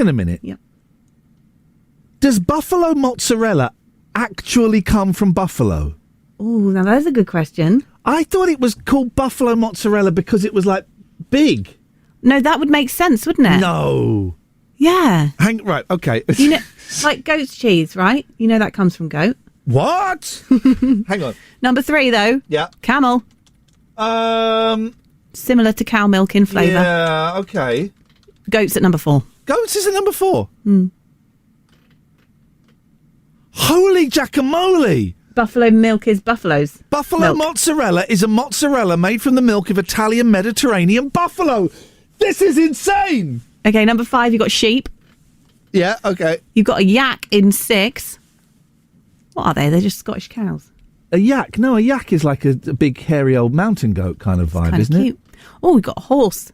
on a minute. Yeah. Does buffalo mozzarella actually come from buffalo? Oh, now that's a good question. I thought it was called buffalo mozzarella because it was, like, big. No, that would make sense, wouldn't it? No. Yeah. Right, okay. You know, like goat's cheese, right? You know that comes from goat. What? Hang on. Number 3, though. Yeah. Camel. Similar to cow milk in flavour. Yeah, okay. Goats at number 4. Goats is at number 4? Holy guacamole! Buffalo milk is buffalo's. Buffalo mozzarella is a mozzarella made from the milk of Italian Mediterranean buffalo. This is insane! Okay, number 5, you got sheep. Yeah, okay. You've got a yak in 6. What are they? They're just Scottish cows. A yak? No, a yak is like a big, hairy old mountain goat kind of vibe, isn't Cute. Oh, we've got a horse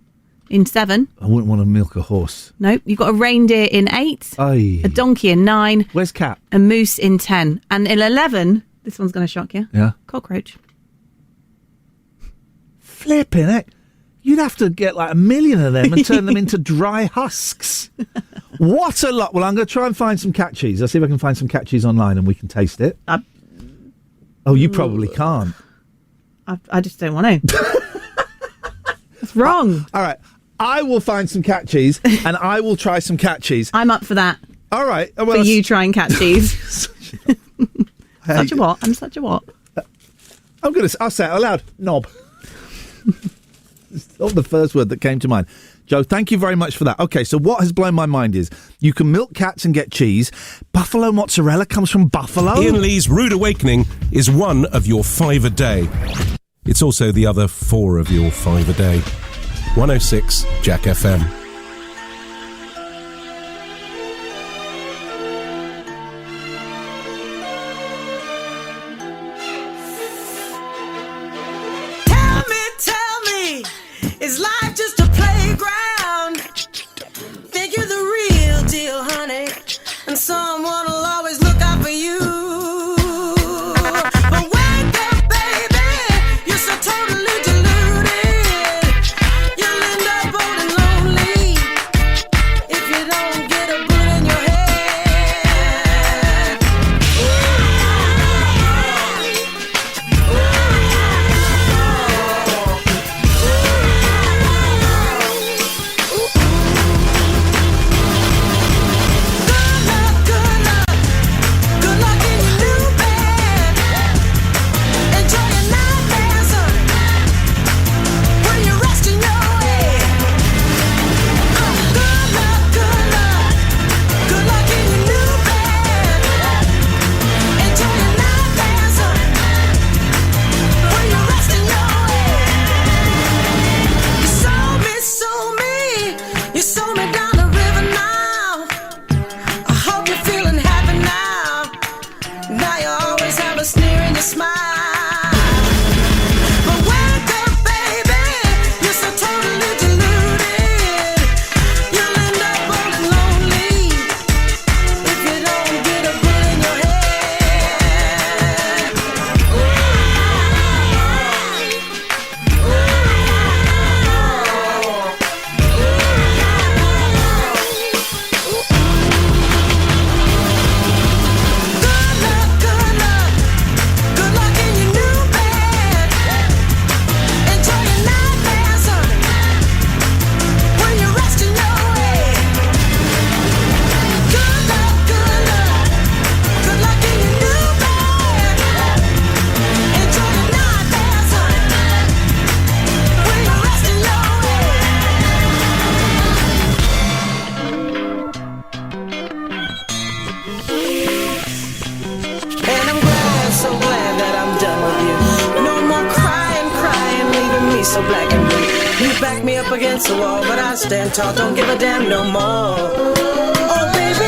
in 7. it? I wouldn't want to milk a horse. Nope. You've got a reindeer in 8. Aye. A donkey in 9. Where's Cat? A moose in 10. And in 11, this one's going to shock you. Yeah. Cockroach. Flipping it. You'd have to get like 1 million of them and turn them into dry husks. What a lot. Well, I'm going to try and find some cat cheese. I'll see if I can find some cat cheese online and we can taste it. Oh, you probably can't. I just don't want to. It's wrong. All right. I will find some cat cheese and I will try some cat cheese. I'm up for that. All right. For you trying cat cheese. Such a what? I'm such a what? I'll say it out loud. Knob. It's not the first word that came to mind. Joe, thank you very much for that. Okay, so what has blown my mind is you can milk cats and get cheese. Buffalo mozzarella comes from buffalo. Iain Lee's Rude Awakening is one of your 5 a day. It's also the other 4 of your 5 a day. 106 Jack FM. Tell me, is life just a playground? Think you're the real deal, honey, and someone will always look out for you. But wake up, baby, you're so totally deluded. You'll end up old and lonely if you don't get a bullet in your head. Good luck in your new bed. Enjoy your nightmares when you're resting your head. Good luck in your new bed. Enjoy your nightmares when you're resting your head. You sold me down the river now. I hope you're feeling happy now. Now you always have a sneer in your smile. But wake up, baby, you're so totally deluded. You'll end up old and lonely if you don't get a bullet in your Good luck in your new bed. Enjoy your nightmares when you're resting your head. Good luck in your new bed. Enjoy your nightmares when you're resting your And I'm glad, so glad that I'm done with you. No more crying, leaving me so black and blue. You back me up against the wall, but I stand tall, don't give a damn no more. Oh, baby,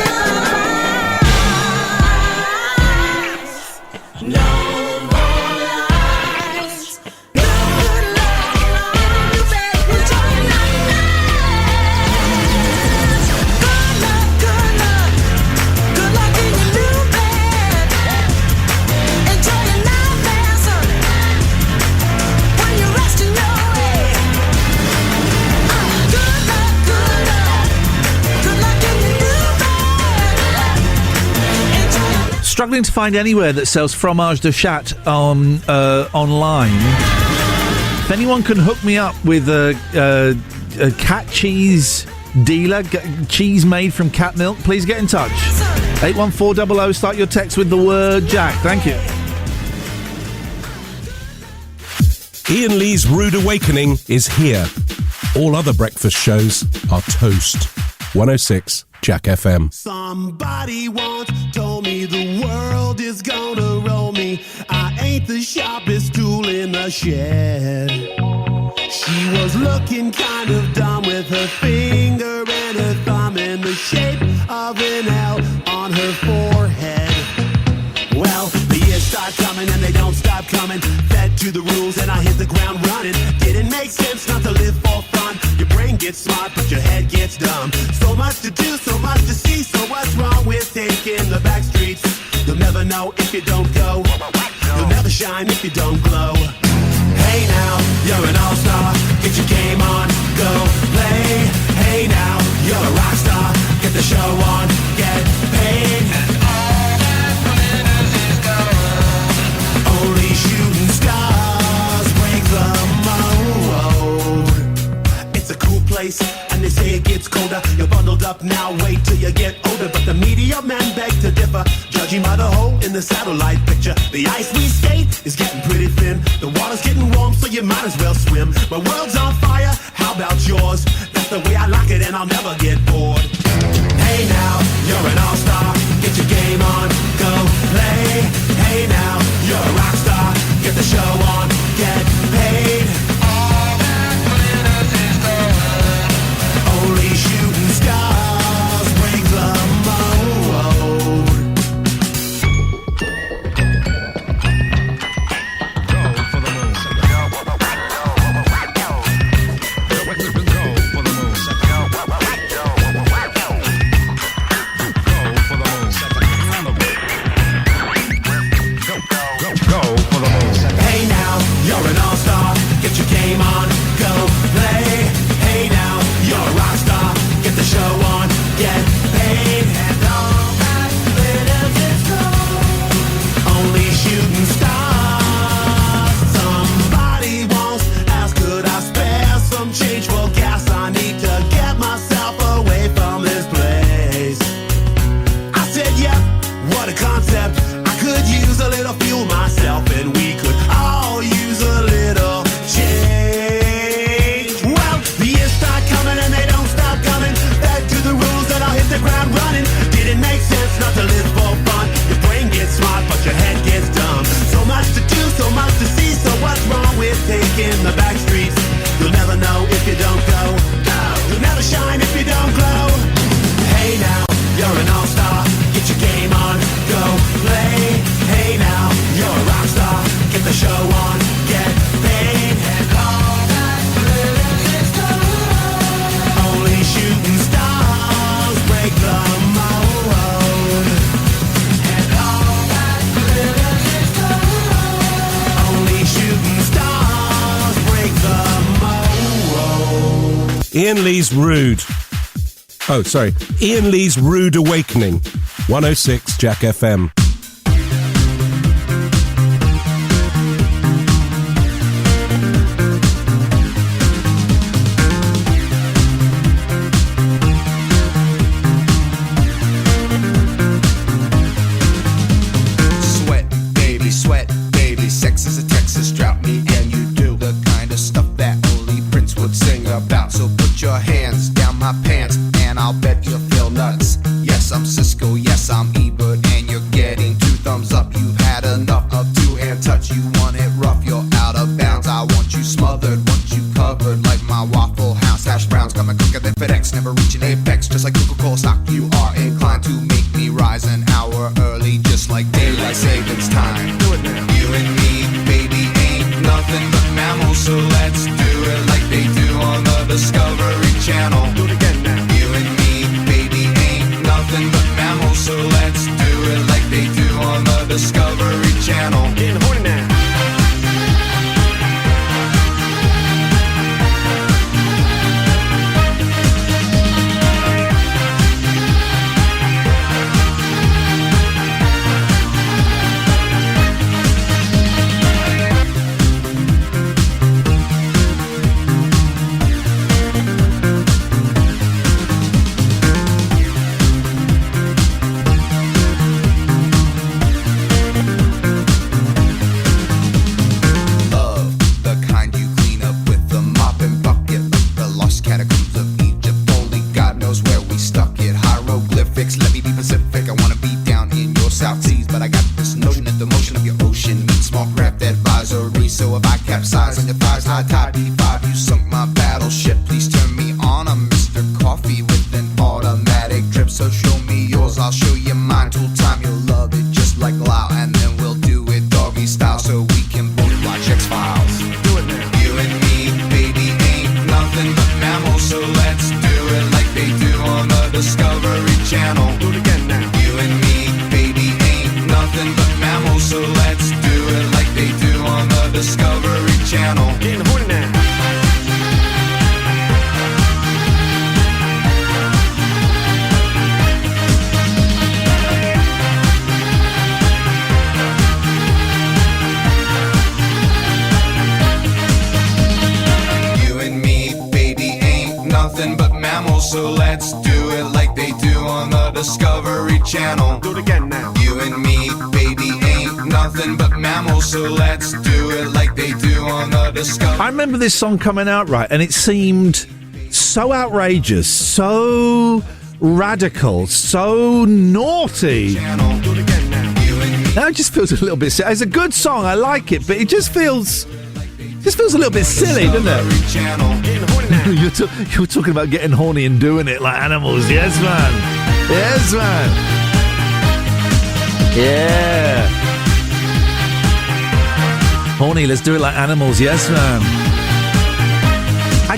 no more lies. Good luck in your new bed. Enjoy your nightmares when you're resting your head. Good luck in your new bed. Enjoy your Struggling to find anywhere that sells fromage de chat online. If anyone can hook me up with a cat cheese dealer, cheese made from cat milk, please get in touch. 81400, start your text with the word Jack. Thank you. Iain Lee's Rude Awakening is here. All other breakfast shows are toast. 106 Jack FM. Somebody once told me the world is gonna roll me. I ain't the sharpest tool in the shed. She was looking kind of dumb with her finger and shape of an L on her forehead. Well, the years start coming and they don't stop coming. Fed to the rules and I hit the ground running. Didn't make sense not to live for fun. Your brain gets smart but your head gets dumb. So much to do, so much to see. So what's wrong with taking the back streets? You'll never know if you don't go. You'll never shine if you don't glow. Hey now, you're an all-star. Get your game on, go play. Hey now, you're a rock star. Get the show on, get paid. And all that glitters is gold. Only shooting stars break the mold. It's a cool place, and they say it gets colder. You're bundled up now, wait till you get older. But the media men beg to differ, judging by the hole in the satellite picture. The ice we skate is getting pretty thin. The water's getting warm, so you might as well swim. My world's on fire, how about yours? That's the way I like it, and I'll never get bored. Hey now, you're an all-star. Get your game on, go play. Hey now, you're a rock star. Get the show on, get paid. All that glitters is gold. Only shooting stars break the mold. In the back streets, you'll never know if you don't go. You'll never shine if you don't glow. Hey now, you're an all-star. Get your game on, go play. Hey now, you're a rock star. Get the show on, get paid. And all that glitters is gold. Only shooting stars break the mold. And all that glitters is gold. Only shooting stars. Iain Lee's Rude. Oh, sorry. Iain Lee's Rude Awakening. 106 Jack FM. Sweat, baby, sex is a Texas drought. Me and you do the kind of stuff that only Prince would sing about. So put your hands down my pants and I'll bet you'll feel nuts. Yes, I'm Cisco, yes, I'm Ebert, and you're getting 2 thumbs up. You've had enough of 2-hand touch. You want it rough, you're out of bounds. I want you smothered, want you covered like my Waffle House hash browns. Coming quicker than FedEx, never reaching apex. Just like Coca-Cola stock, you are inclined to make me rise an hour early, just like daylight savings time. Do it now. You and me, baby, ain't nothing but mammals, so let's do it like they do on the Discovery Channel. Do it again now. You and me, baby, ain't nothing but mammals, so let's do it like they do on the Discovery Channel. Getting horny now. nothing but mammals, so let's do it like they do on the Discovery Channel. Do it again now. You and me, baby, ain't nothing but mammals, so let's do it like they do on the Discovery. I remember this song coming out, right, and it seemed so outrageous, so radical, so naughty. Now it just feels a little bit silly. It's a good song, I like it, but it just feels a little bit silly, doesn't it? You're talking about getting horny and doing it like animals. Yes, man. Yes, man. Yeah. Horny, let's do it like animals. Yes, man. I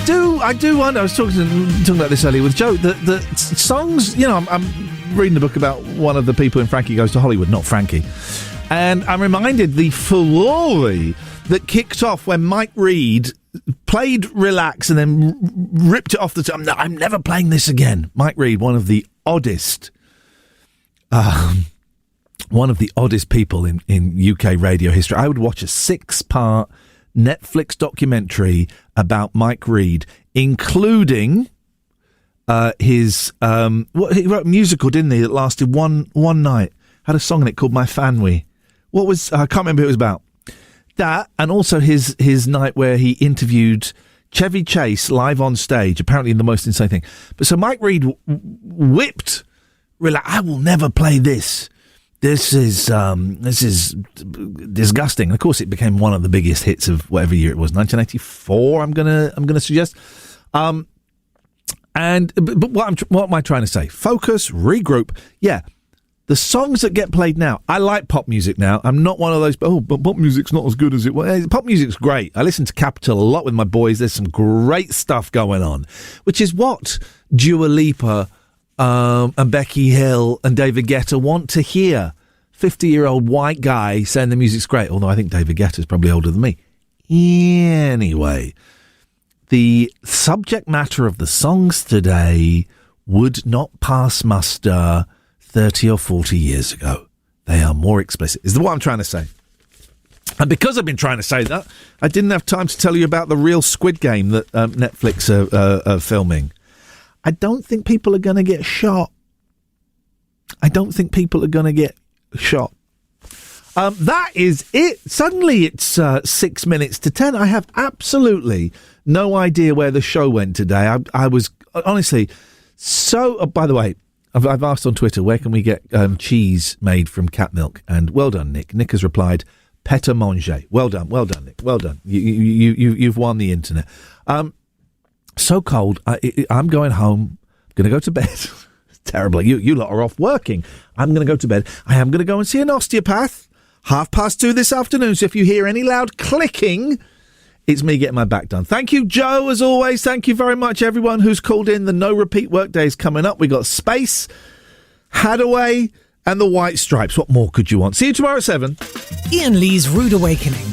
do wonder, I was talking about this earlier with Joe, that songs, you know, I'm reading a book about one of the people in Frankie Goes to Hollywood, not Frankie, and I'm reminded the furore that kicked off when Mike Reid played Relax and then ripped it off the top. I'm never playing this again. Mike Reid, one of the oddest people in UK radio history. I would watch a 6-part Netflix documentary about Mike Reid, including his he wrote a musical, didn't he, that lasted one night. Had a song in it called My Fanwy. I can't remember who it was about. That, and also his night where he interviewed Chevy Chase live on stage, apparently in the most insane thing. But so Mike Reid whipped Relax. I will never play this. This is disgusting. And of course, it became one of the biggest hits of whatever year it was, 1984. I'm gonna suggest. But what am I trying to say? Focus, regroup. Yeah, the songs that get played now. I like pop music now. I'm not one of those. But pop music's not as good as it was. Pop music's great. I listen to Capital a lot with my boys. There's some great stuff going on, which is what Dua Lipa and Becky Hill and David Guetta want to hear. 50-year-old white guy saying the music's great, although I think David Guetta's probably older than me. Anyway, the subject matter of the songs today would not pass muster 30 or 40 years ago. They are more explicit, is what I'm trying to say. And because I've been trying to say that, I didn't have time to tell you about the real Squid Game that Netflix are filming. I don't think people are going to get shot. That is it. Suddenly it's 6 minutes to 10. I have absolutely no idea where the show went today. I was honestly so... by the way, I've asked on Twitter, where can we get cheese made from cat milk? And well done, Nick. Nick has replied, Pet a manger. Well done, Nick. Well done. You've won the internet. So cold. I'm going home. I'm going to go to bed. Terribly. You lot are off working. I'm going to go to bed. I am going to go and see an osteopath. 2:30 this afternoon. So if you hear any loud clicking, it's me getting my back done. Thank you, Joe, as always. Thank you very much, everyone who's called in. The no repeat workday is coming up. We got Space, Hadaway, and the White Stripes. What more could you want? See you tomorrow at 7. Iain Lee's Rude Awakening.